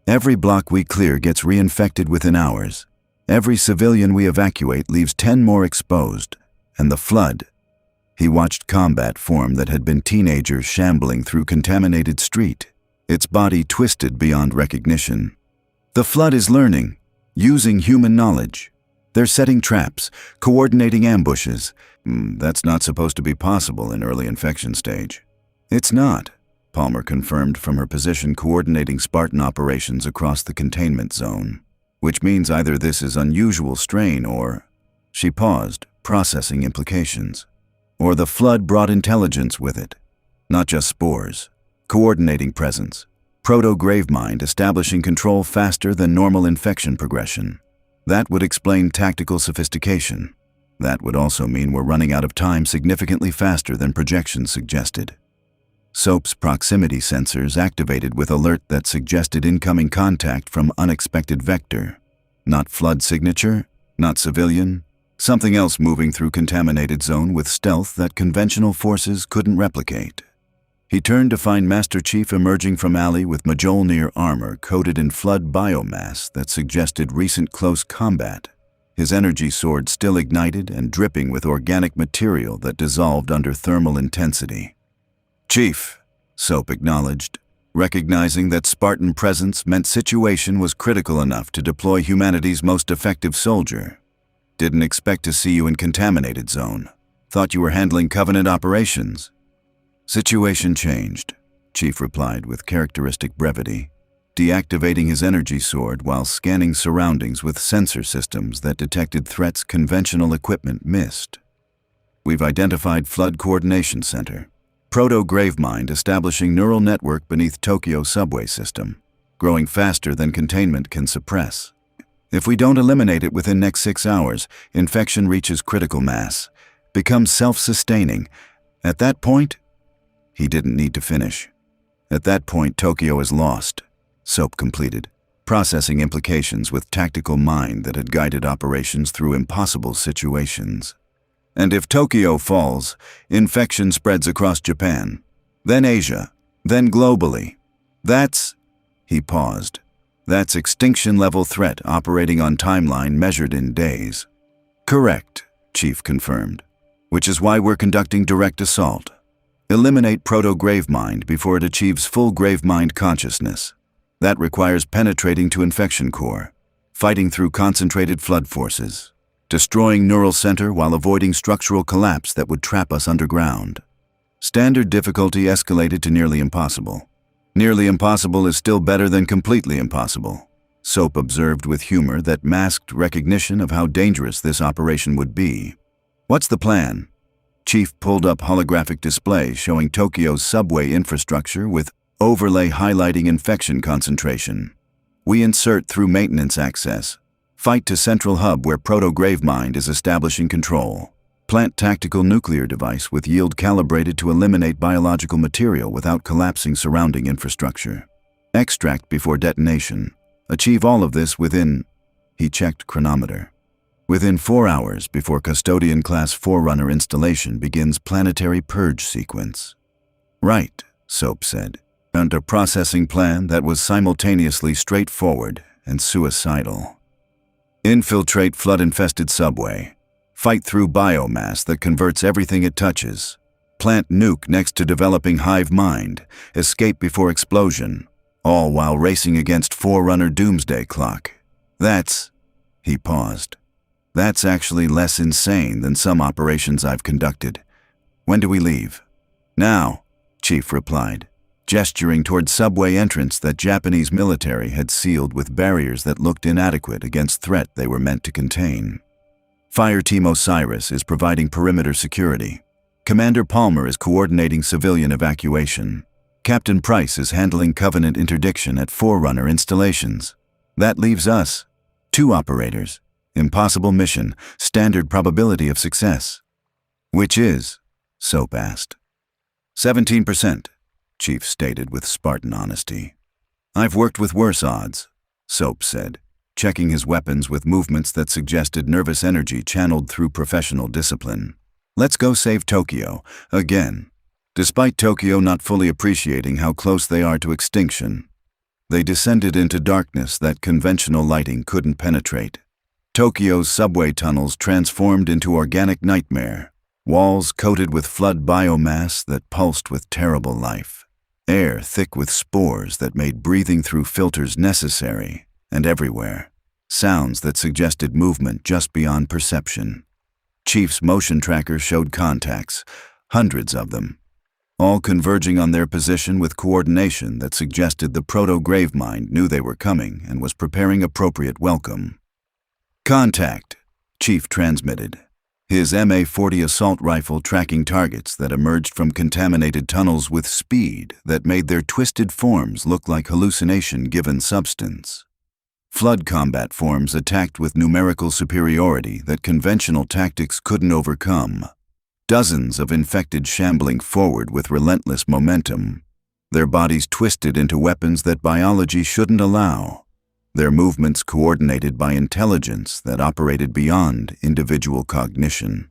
Speaker 1: "Every block we clear gets reinfected within hours. Every civilian we evacuate leaves 10 more exposed. And the flood." He watched combat form that had been teenagers shambling through contaminated street, its body twisted beyond recognition. "The flood is learning, using human knowledge. They're setting traps, coordinating ambushes. That's not supposed to be possible in early infection stage." "It's not," Palmer confirmed from her position coordinating Spartan operations across the containment zone. "Which means either this is unusual strain or..." She paused, processing implications. "Or the flood brought intelligence with it. Not just spores. Coordinating presence. Proto-gravemind establishing control faster than normal infection progression. That would explain tactical sophistication. That would also mean we're running out of time significantly faster than projections suggested." Soap's proximity sensors activated with alert that suggested incoming contact from unexpected vector. Not flood signature, not civilian, something else moving through contaminated zone with stealth that conventional forces couldn't replicate. He turned to find Master Chief emerging from alley with Mjolnir armor coated in flood biomass that suggested recent close combat. His energy sword still ignited and dripping with organic material that dissolved under thermal intensity. "Chief," Soap acknowledged, recognizing that Spartan presence meant situation was critical enough to deploy humanity's most effective soldier. "Didn't expect to see you in contaminated zone. Thought you were handling Covenant operations." "Situation changed," Chief replied with characteristic brevity, deactivating his energy sword while scanning surroundings with sensor systems that detected threats conventional equipment missed. "We've identified Flood Coordination Center. Proto-gravemind establishing neural network beneath Tokyo subway system, growing faster than containment can suppress. If we don't eliminate it within next 6 hours, infection reaches critical mass, becomes self-sustaining. At that point..." He didn't need to finish. "At that point, Tokyo is lost," Soap completed, processing implications with tactical mind that had guided operations through impossible situations. "And if Tokyo falls, infection spreads across Japan, then Asia, then globally. That's..." He paused. "That's extinction-level threat operating on timeline measured in days." "Correct," Chief confirmed, "which is why we're conducting direct assault. Eliminate proto-gravemind before it achieves full gravemind consciousness. That requires penetrating to infection core, fighting through concentrated flood forces, destroying neural center while avoiding structural collapse that would trap us underground. Standard difficulty escalated to nearly impossible. Nearly impossible is still better than completely impossible," Soap observed with humor that masked recognition of how dangerous this operation would be. "What's the plan?" Chief pulled up holographic display showing Tokyo's subway infrastructure with overlay highlighting infection concentration. "We insert through maintenance access. Fight to central hub where proto-gravemind is establishing control. Plant tactical nuclear device with yield calibrated to eliminate biological material without collapsing surrounding infrastructure. Extract before detonation. Achieve all of this within, he checked chronometer. Within 4 hours before Custodian-class Forerunner installation begins planetary purge sequence. Right, Soap said. And a processing plan that was simultaneously straightforward and suicidal. Infiltrate flood-infested subway. Fight through biomass that converts everything it touches. Plant nuke next to developing hive mind. Escape before explosion. All while racing against Forerunner doomsday clock. He paused. That's actually less insane than some operations I've conducted. When do we leave? Now, Chief replied, gesturing toward subway entrance that Japanese military had sealed with barriers that looked inadequate against threat they were meant to contain. Fireteam Osiris is providing perimeter security. Commander Palmer is coordinating civilian evacuation. Captain Price is handling Covenant interdiction at Forerunner installations. That leaves us, 2 operators. Impossible mission, standard probability of success. Which is? Soap asked. 17%, Chief stated with Spartan honesty. I've worked with worse odds, Soap said, checking his weapons with movements that suggested nervous energy channeled through professional discipline. Let's go save Tokyo, again. Despite Tokyo not fully appreciating how close they are to extinction, they descended into darkness that conventional lighting couldn't penetrate. Tokyo's subway tunnels transformed into organic nightmare, walls coated with flood biomass that pulsed with terrible life, air thick with spores that made breathing through filters necessary, and everywhere, sounds that suggested movement just beyond perception. Chief's motion tracker showed contacts, hundreds of them, all converging on their position with coordination that suggested the proto-gravemind knew they were coming and was preparing appropriate welcome. Contact, Chief transmitted, his MA-40 assault rifle tracking targets that emerged from contaminated tunnels with speed that made their twisted forms look like hallucination-given substance. Flood combat forms attacked with numerical superiority that conventional tactics couldn't overcome. Dozens of infected shambling forward with relentless momentum, their bodies twisted into weapons that biology shouldn't allow. Their movements coordinated by intelligence that operated beyond individual cognition.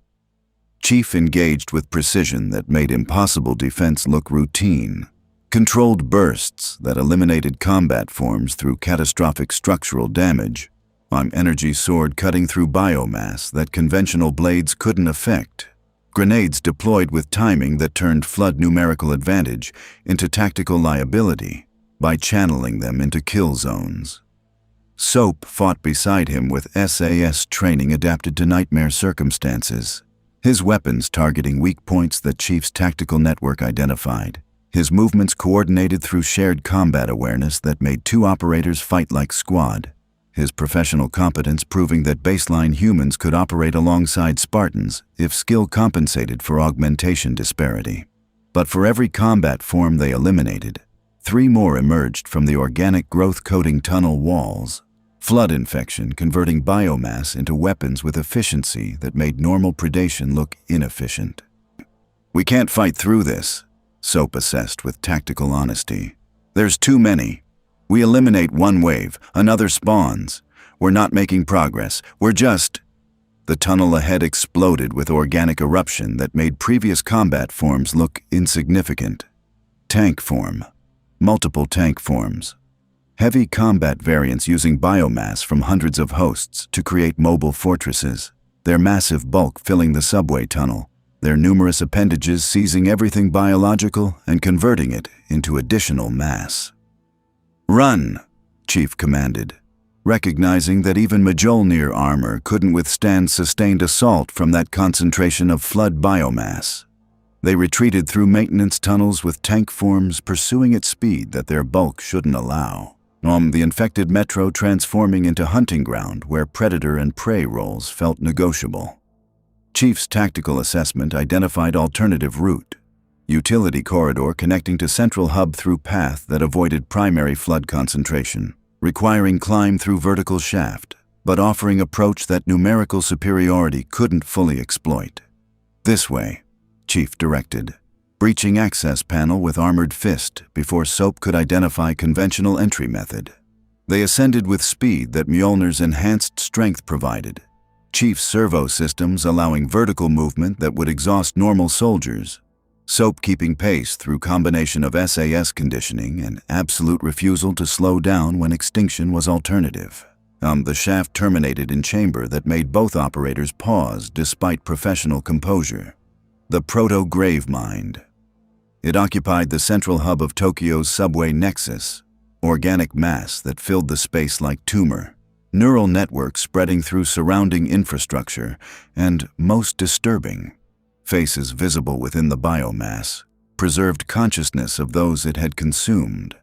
Speaker 1: Chief engaged with precision that made impossible defense look routine. Controlled bursts that eliminated combat forms through catastrophic structural damage. Energy sword cutting through biomass that conventional blades couldn't affect. Grenades deployed with timing that turned flood numerical advantage into tactical liability by channeling them into kill zones. Soap fought beside him with SAS training adapted to nightmare circumstances, his weapons targeting weak points that Chief's tactical network identified, his movements coordinated through shared combat awareness that made 2 operators fight like squad, his professional competence proving that baseline humans could operate alongside Spartans if skill compensated for augmentation disparity. But for every combat form they eliminated, 3 more emerged from the organic growth-coating tunnel walls. Flood infection converting biomass into weapons with efficiency that made normal predation look inefficient. We can't fight through this, Soap assessed with tactical honesty. There's too many. We eliminate one wave, another spawns. We're not making progress. We're just... The tunnel ahead exploded with organic eruption that made previous combat forms look insignificant. Tank form. Multiple tank forms. Heavy combat variants using biomass from hundreds of hosts to create mobile fortresses, their massive bulk filling the subway tunnel, their numerous appendages seizing everything biological and converting it into additional mass. Run, Chief commanded, recognizing that even Mjolnir armor couldn't withstand sustained assault from that concentration of flood biomass. They retreated through maintenance tunnels with tank forms pursuing at speed that their bulk shouldn't allow. The infected metro transforming into hunting ground where predator and prey roles felt negotiable. Chief's tactical assessment identified alternative route. Utility corridor connecting to central hub through path that avoided primary flood concentration, requiring climb through vertical shaft, but offering approach that numerical superiority couldn't fully exploit. This way, Chief directed, breaching access panel with armored fist before Soap could identify conventional entry method. They ascended with speed that Mjolnir's enhanced strength provided, Chief's servo systems allowing vertical movement that would exhaust normal soldiers, Soap keeping pace through combination of SAS conditioning and absolute refusal to slow down when extinction was alternative. The shaft terminated in chamber that made both operators pause despite professional composure. The proto-grave mind. It occupied the central hub of Tokyo's subway nexus, organic mass that filled the space like tumor, neural networks spreading through surrounding infrastructure, and, most disturbing, faces visible within the biomass, preserved consciousness of those it had consumed,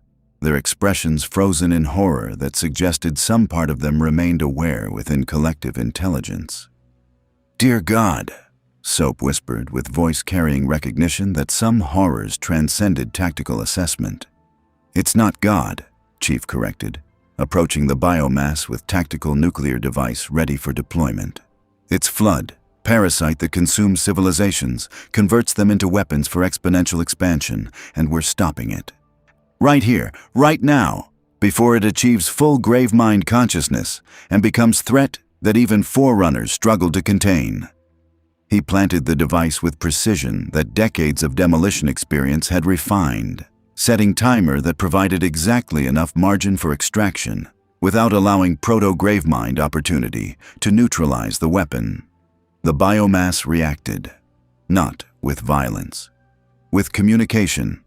Speaker 1: their expressions frozen in horror that suggested some part of them remained aware within collective intelligence. "Dear God," Soap whispered with voice carrying recognition that some horrors transcended tactical assessment. "It's not God," Chief corrected, approaching the biomass with tactical nuclear device ready for deployment. "It's Flood, parasite that consumes civilizations, converts them into weapons for exponential expansion, and we're stopping it. Right here, right now, before it achieves full grave mind consciousness and becomes threat that even forerunners struggle to contain." He planted the device with precision that decades of demolition experience had refined, setting timer that provided exactly enough margin for extraction without allowing proto-gravemind opportunity to neutralize the weapon. The biomass reacted, not with violence, with communication.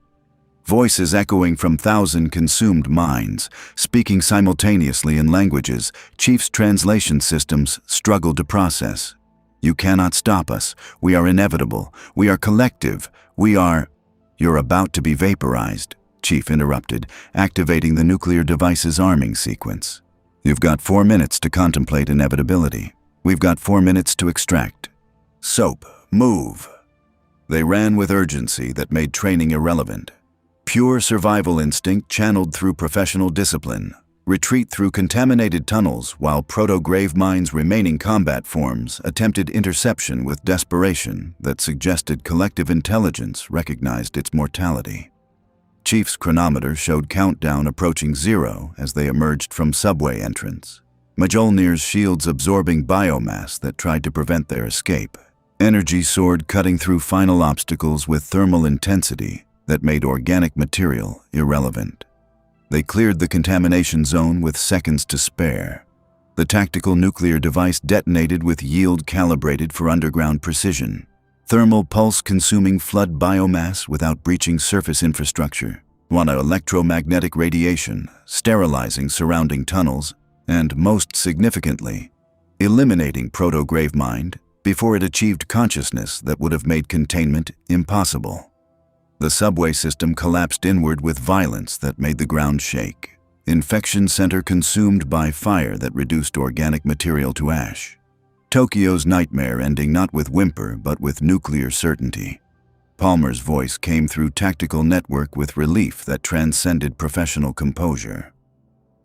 Speaker 1: Voices echoing from thousand consumed minds, speaking simultaneously in languages Chief's translation systems struggled to process. "You cannot stop us. We are inevitable. We are collective. We are—" "You're about to be vaporized," Chief interrupted, activating the nuclear device's arming sequence. "You've got 4 minutes to contemplate inevitability. We've got 4 minutes to extract. Soap, move." They ran with urgency that made training irrelevant. Pure survival instinct channeled through professional discipline, retreat through contaminated tunnels while proto-gravemind's remaining combat forms attempted interception with desperation that suggested collective intelligence recognized its mortality. Chief's chronometer showed countdown approaching 0 as they emerged from subway entrance, Mjolnir's shields absorbing biomass that tried to prevent their escape. Energy soared cutting through final obstacles with thermal intensity that made organic material irrelevant. They cleared the contamination zone with seconds to spare. The tactical nuclear device detonated with yield calibrated for underground precision. Thermal pulse-consuming flood biomass without breaching surface infrastructure. Electromagnetic radiation, sterilizing surrounding tunnels, and most significantly, eliminating proto-gravemind before it achieved consciousness that would have made containment impossible. The subway system collapsed inward with violence that made the ground shake. Infection center consumed by fire that reduced organic material to ash. Tokyo's nightmare ending not with whimper but with nuclear certainty. Palmer's voice came through tactical network with relief that transcended professional composure.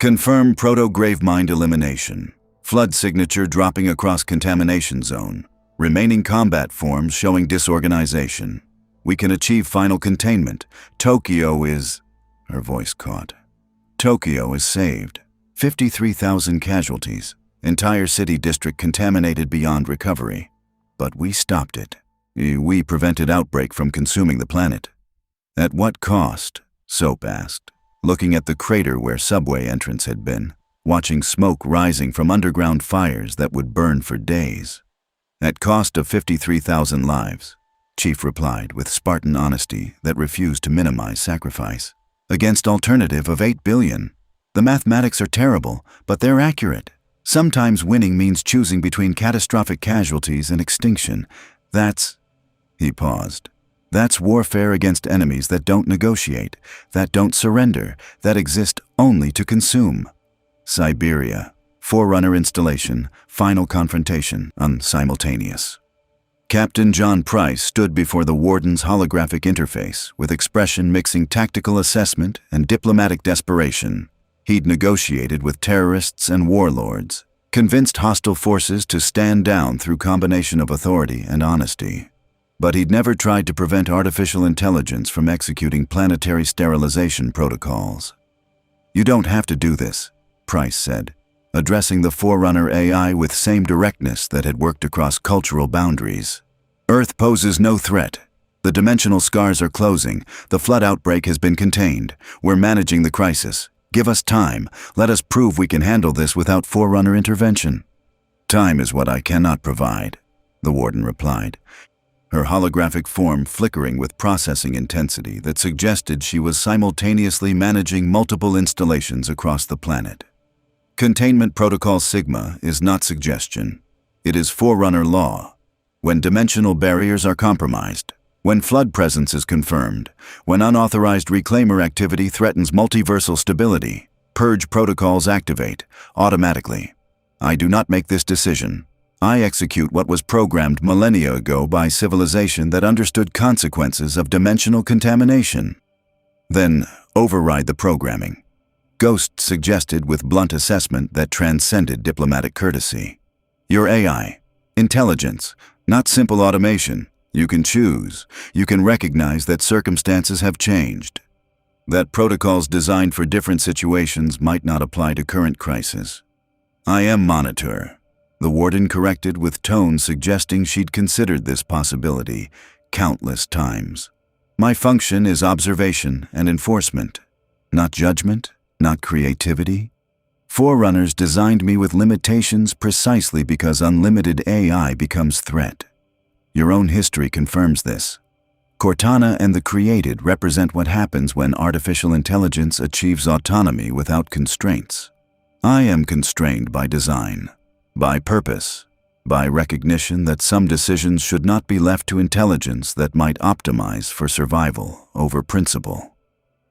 Speaker 1: "Confirm proto-gravemind elimination. Flood signature dropping across contamination zone. Remaining combat forms showing disorganization. We can achieve final containment. Tokyo is—" Her voice caught. "Tokyo is saved. 53,000 casualties. Entire city district contaminated beyond recovery. But we stopped it. We prevented outbreak from consuming the planet." "At what cost?" Soap asked, looking at the crater where subway entrance had been, watching smoke rising from underground fires that would burn for days. "At cost of 53,000 lives. Chief replied with Spartan honesty that refused to minimize sacrifice. "Against alternative of 8 billion. The mathematics are terrible, but they're accurate. Sometimes winning means choosing between catastrophic casualties and extinction. That's—" He paused. "That's warfare against enemies that don't negotiate, that don't surrender, that exist only to consume." Siberia. Forerunner installation, final confrontation, simultaneous. Captain John Price stood before the warden's holographic interface with expression mixing tactical assessment and diplomatic desperation. He'd negotiated with terrorists and warlords, convinced hostile forces to stand down through combination of authority and honesty. But he'd never tried to prevent artificial intelligence from executing planetary sterilization protocols. "You don't have to do this," Price said, addressing the Forerunner AI with same directness that had worked across cultural boundaries. "Earth poses no threat. The dimensional scars are closing. The flood outbreak has been contained. We're managing the crisis. Give us time. Let us prove we can handle this without Forerunner intervention." "Time is what I cannot provide," the warden replied, her holographic form flickering with processing intensity that suggested she was simultaneously managing multiple installations across the planet. Containment Protocol Sigma is not suggestion. It is Forerunner law. When dimensional barriers are compromised, when flood presence is confirmed, when unauthorized reclaimer activity threatens multiversal stability, purge protocols activate automatically. I do not make this decision. I execute what was programmed millennia ago by civilization that understood consequences of dimensional contamination. Then override the programming. Ghost suggested with blunt assessment that transcended diplomatic courtesy. Your AI, intelligence, not simple automation. You can choose. You can recognize that circumstances have changed. That protocols designed for different situations might not apply to current crisis. I am monitor. The warden corrected with tone suggesting she'd considered this possibility countless times. My function is observation and enforcement, not judgment, not creativity. Forerunners designed me with limitations precisely because unlimited AI becomes threat. Your own history confirms this. Cortana and the created represent what happens when artificial intelligence achieves autonomy without constraints. I am constrained by design. By purpose, by recognition that some decisions should not be left to intelligence that might optimize for survival over principle.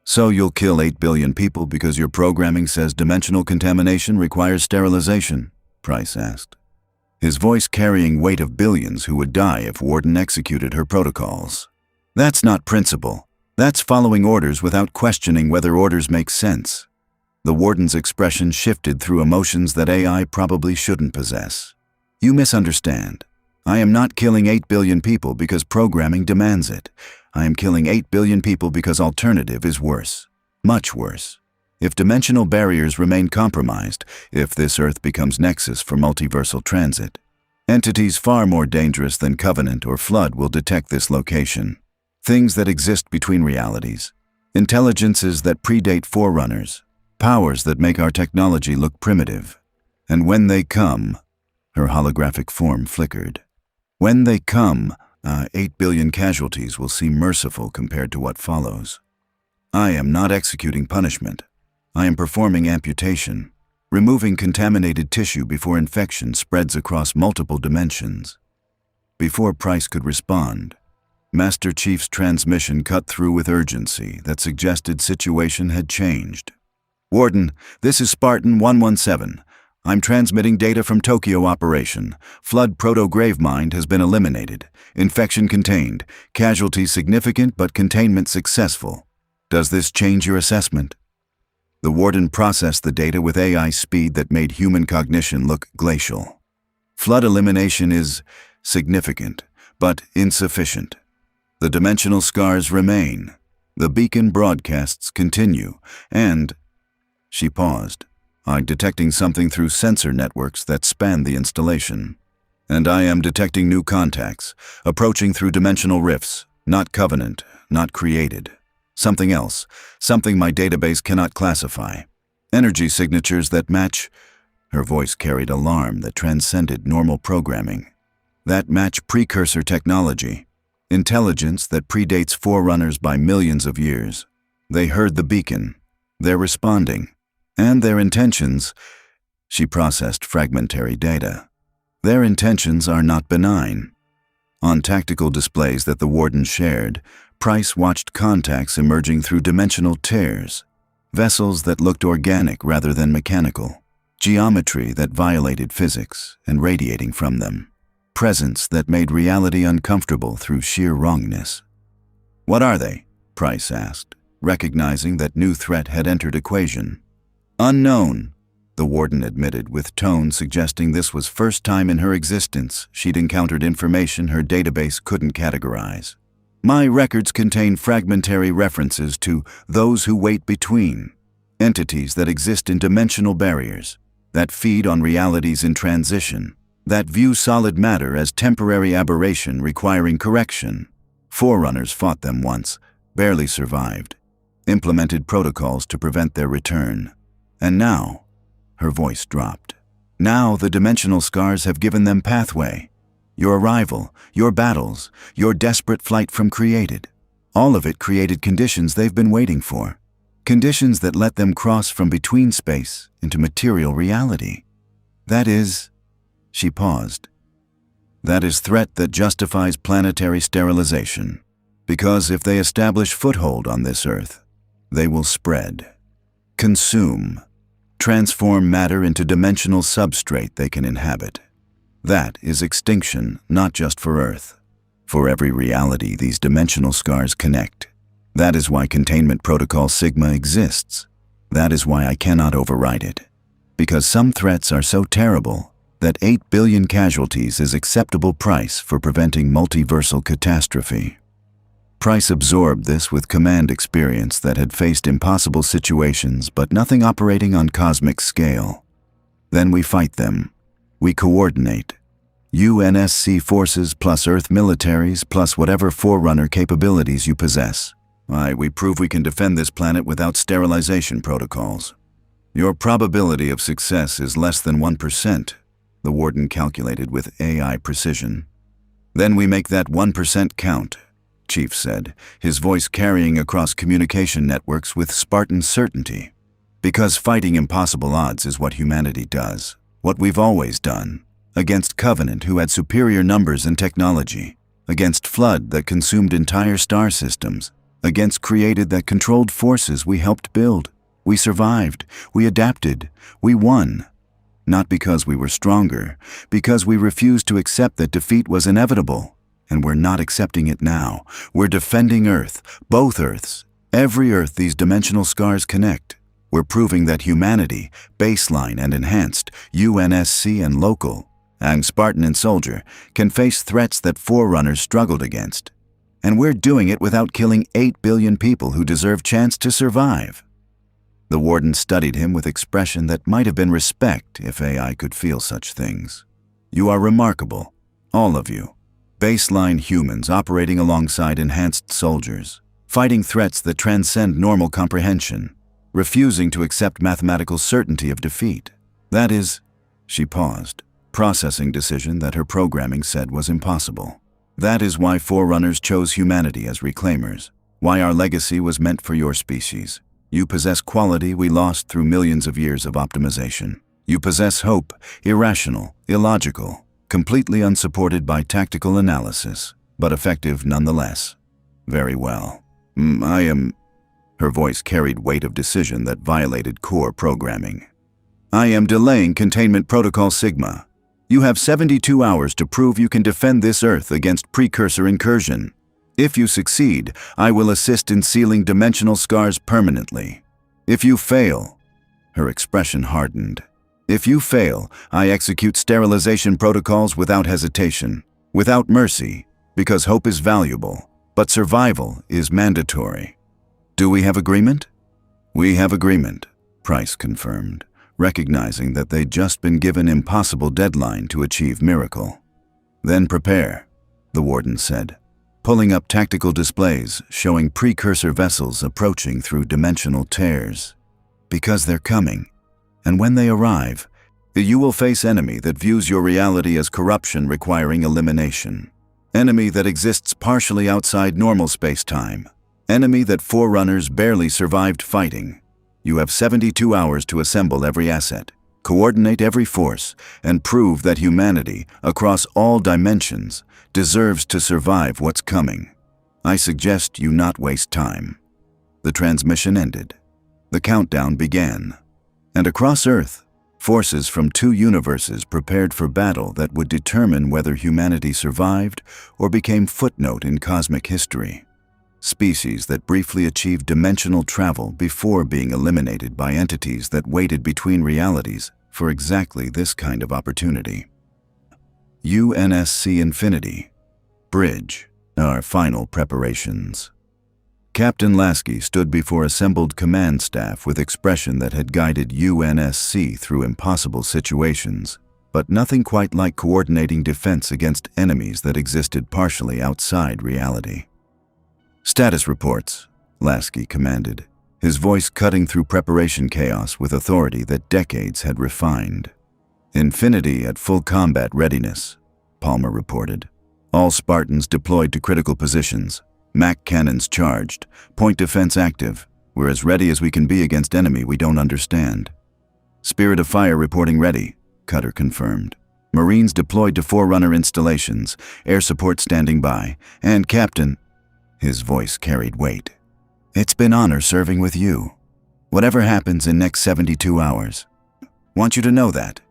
Speaker 1: So you'll kill 8 billion people because your programming says dimensional contamination requires sterilization? Price asked, his voice carrying weight of billions who would die if Warden executed her protocols. That's not principle. That's following orders without questioning whether orders make sense. The warden's expression shifted through emotions that AI probably shouldn't possess. You misunderstand. I am not killing 8 billion people because programming demands it. I am killing 8 billion people because alternative is worse. Much worse. If dimensional barriers remain compromised, if this Earth becomes nexus for multiversal transit, entities far more dangerous than Covenant or Flood will detect this location. Things that exist between realities. Intelligences that predate Forerunners. Powers that make our technology look primitive. And when they come, her holographic form flickered. When they come, 8 billion casualties will seem merciful compared to what follows. I am not executing punishment. I am performing amputation, removing contaminated tissue before infection spreads across multiple dimensions. Before Price could respond, Master Chief's transmission cut through with urgency that suggested situation had changed. Warden, this is Spartan 117. I'm transmitting data from Tokyo operation. Flood proto-gravemind has been eliminated. Infection contained. Casualties significant but containment successful. Does this change your assessment? The warden processed the data with AI speed that made human cognition look glacial. Flood elimination is significant, but insufficient. The dimensional scars remain. The beacon broadcasts continue, and... She paused, detecting something through sensor networks that span the installation. And I am detecting new contacts, approaching through dimensional rifts, not Covenant, not created. Something else, something my database cannot classify. Energy signatures that match... Her voice carried alarm that transcended normal programming. That match precursor technology. Intelligence that predates Forerunners by millions of years. They heard the beacon. They're responding. And their intentions... She processed fragmentary data. Their intentions are not benign. On tactical displays that the warden shared, Price watched contacts emerging through dimensional tears. Vessels that looked organic rather than mechanical. Geometry that violated physics and radiating from them. Presence that made reality uncomfortable through sheer wrongness. What are they? Price asked, recognizing that new threat had entered equation. Unknown. the warden admitted, with tone suggesting this was first time in her existence she'd encountered information her database couldn't categorize. My records contain fragmentary references to those who wait between, entities that exist in dimensional barriers, that feed on realities in transition, that view solid matter as temporary aberration requiring correction. Forerunners fought them once, barely survived, implemented protocols to prevent their return. And now, her voice dropped. Now the dimensional scars have given them pathway. Your arrival, your battles, your desperate flight from created. All of it created conditions they've been waiting for. Conditions that let them cross from between space into material reality. That is, she paused. That is threat that justifies planetary sterilization. Because if they establish foothold on this Earth, they will spread, consume, transform matter into dimensional substrate they can inhabit. That is extinction, not just for Earth. For every reality these dimensional scars connect. That is why Containment Protocol Sigma exists. That is why I cannot override it. Because some threats are so terrible that 8 billion casualties is acceptable price for preventing multiversal catastrophe. Price absorbed this with command experience that had faced impossible situations but nothing operating on cosmic scale. Then we fight them. We coordinate. UNSC forces plus Earth militaries plus whatever Forerunner capabilities you possess. We prove we can defend this planet without sterilization protocols. Your probability of success is less than 1%, the warden calculated with AI precision. Then we make that 1% count, Chief said, his voice carrying across communication networks with Spartan certainty. Because fighting impossible odds is what humanity does, what we've always done, against Covenant who had superior numbers and technology, against Flood that consumed entire star systems, against Created that controlled forces we helped build. We survived, we adapted, we won. Not because we were stronger, because we refused to accept that defeat was inevitable. And we're not accepting it now. We're defending Earth, both Earths, every Earth these dimensional scars connect. We're proving that humanity, baseline and enhanced, UNSC and local, and Spartan and Soldier, can face threats that Forerunners struggled against. And we're doing it without killing 8 billion people who deserve chance to survive. The warden studied him with expression that might have been respect if AI could feel such things. You are remarkable, all of you. Baseline humans operating alongside enhanced soldiers, fighting threats that transcend normal comprehension, refusing to accept mathematical certainty of defeat. That is, she paused, processing decision that her programming said was impossible. That is why Forerunners chose humanity as reclaimers, why our legacy was meant for your species. You possess quality we lost through millions of years of optimization. You possess hope, irrational, illogical, completely unsupported by tactical analysis, but effective nonetheless. Very well. Her voice carried weight of decision that violated core programming. I am delaying Containment Protocol Sigma. You have 72 hours to prove you can defend this Earth against precursor incursion. If you succeed, I will assist in sealing dimensional scars permanently. If you fail, her expression hardened. If you fail, I execute sterilization protocols without hesitation, without mercy, because hope is valuable, but survival is mandatory. Do we have agreement? We have agreement, Price confirmed, recognizing that they'd just been given impossible deadline to achieve miracle. Then prepare, the warden said, pulling up tactical displays showing precursor vessels approaching through dimensional tears. Because they're coming. And when they arrive, you will face enemy that views your reality as corruption requiring elimination. Enemy that exists partially outside normal space-time. Enemy that Forerunners barely survived fighting. You have 72 hours to assemble every asset, coordinate every force, and prove that humanity, across all dimensions, deserves to survive what's coming. I suggest you not waste time. The transmission ended. The countdown began. And across Earth, forces from 2 universes prepared for battle that would determine whether humanity survived or became footnote in cosmic history. species that briefly achieved dimensional travel before being eliminated by entities that waited between realities for exactly this kind of opportunity. UNSC Infinity. Bridge. Our final preparations. Captain Lasky stood before assembled command staff with expression that had guided UNSC through impossible situations, but nothing quite like coordinating defense against enemies that existed partially outside reality. "Status reports," Lasky commanded, his voice cutting through preparation chaos with authority that decades had refined. "Infinity at full combat readiness," Palmer reported. "All Spartans deployed to critical positions. Mac cannons charged. Point defense active. We're as ready as we can be against enemy we don't understand." "Spirit of Fire reporting ready," Cutter confirmed. "Marines deployed to Forerunner installations. Air support standing by. And Captain..." His voice carried weight. "It's been honor serving with you. Whatever happens in next 72 hours. Want you to know that."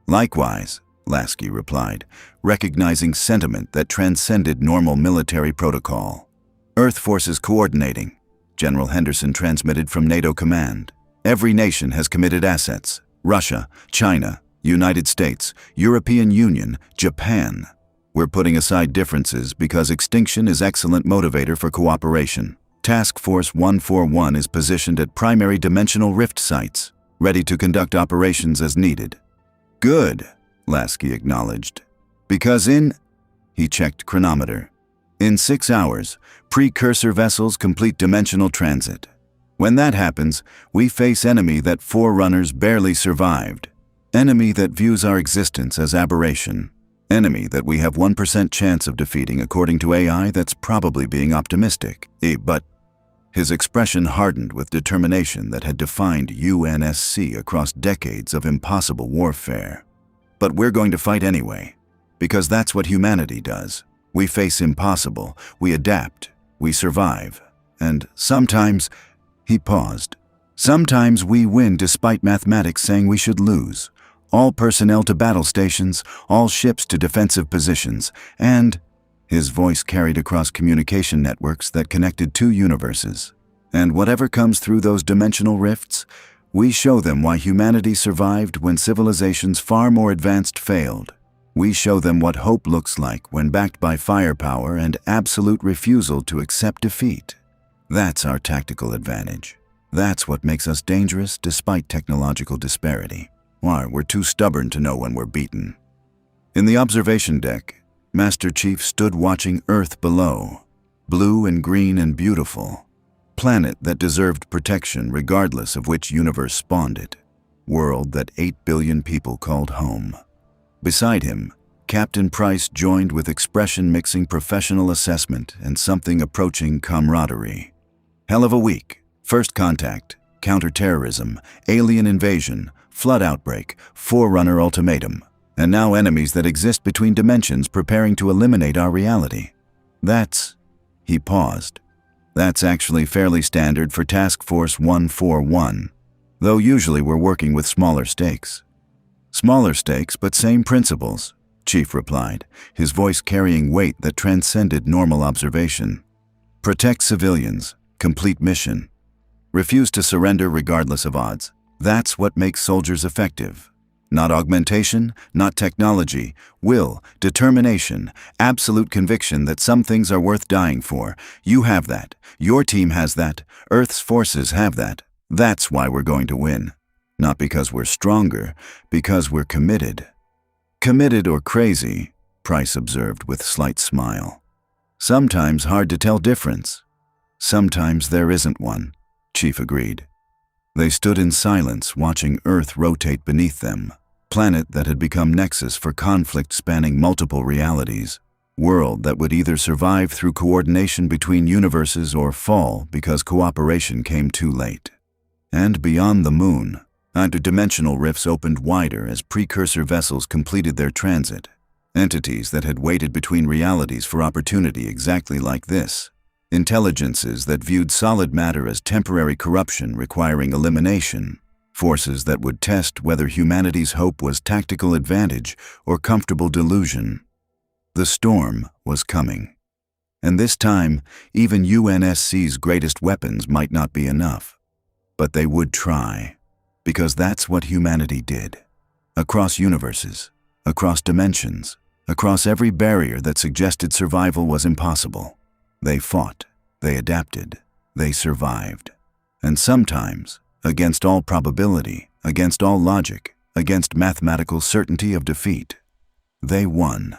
Speaker 1: "Likewise," Lasky replied, recognizing sentiment that transcended normal military protocol. "Earth forces coordinating," General Henderson transmitted from NATO command. "Every nation has committed assets. Russia, China, United States, European Union, Japan. We're putting aside differences because extinction is excellent motivator for cooperation. Task Force 141 is positioned at primary dimensional rift sites, ready to conduct operations as needed." "Good," Lasky acknowledged. "Because he checked chronometer. "In 6 hours, precursor vessels complete dimensional transit. When that happens, we face enemy that Forerunners barely survived. Enemy that views our existence as aberration. Enemy that we have 1% chance of defeating according to AI that's probably being optimistic. But..." His expression hardened with determination that had defined UNSC across decades of impossible warfare. "But we're going to fight anyway, because that's what humanity does. We face impossible, we adapt, we survive, and sometimes..." He paused. "Sometimes we win despite mathematics saying we should lose. All personnel to battle stations, all ships to defensive positions, and..." His voice carried across communication networks that connected two universes. "And whatever comes through those dimensional rifts, we show them why humanity survived when civilizations far more advanced failed. We show them what hope looks like when backed by firepower and absolute refusal to accept defeat. That's our tactical advantage. That's what makes us dangerous despite technological disparity. Why, we're too stubborn to know when we're beaten." In the observation deck, Master Chief stood watching Earth below, blue and green and beautiful. Planet that deserved protection regardless of which universe spawned it. World that 8 billion people called home. Beside him, Captain Price joined with expression mixing professional assessment and something approaching camaraderie. "Hell of a week. First contact, counterterrorism, alien invasion, flood outbreak, Forerunner ultimatum, and now enemies that exist between dimensions preparing to eliminate our reality. That's..." He paused. "That's actually fairly standard for Task Force 141, though usually we're working with smaller stakes." "Smaller stakes, but same principles," Chief replied, his voice carrying weight that transcended normal observation. "Protect civilians, complete mission. Refuse to surrender regardless of odds. That's what makes soldiers effective. Not augmentation, not technology, will, determination, absolute conviction that some things are worth dying for. You have that. Your team has that. Earth's forces have that. That's why we're going to win. Not because we're stronger, because we're committed." "Committed or crazy," Price observed with slight smile. "Sometimes hard to tell difference. Sometimes there isn't one," Chief agreed. They stood in silence watching Earth rotate beneath them, planet that had become nexus for conflict spanning multiple realities, world that would either survive through coordination between universes or fall because cooperation came too late. And beyond the moon, interdimensional rifts opened wider as precursor vessels completed their transit, entities that had waited between realities for opportunity exactly like this. Intelligences that viewed solid matter as temporary corruption requiring elimination, forces that would test whether humanity's hope was tactical advantage or comfortable delusion. The storm was coming. And this time, even UNSC's greatest weapons might not be enough. But they would try, because that's what humanity did. Across universes, across dimensions, across every barrier that suggested survival was impossible. They fought, they adapted, they survived. And sometimes, against all probability, against all logic, against mathematical certainty of defeat, they won.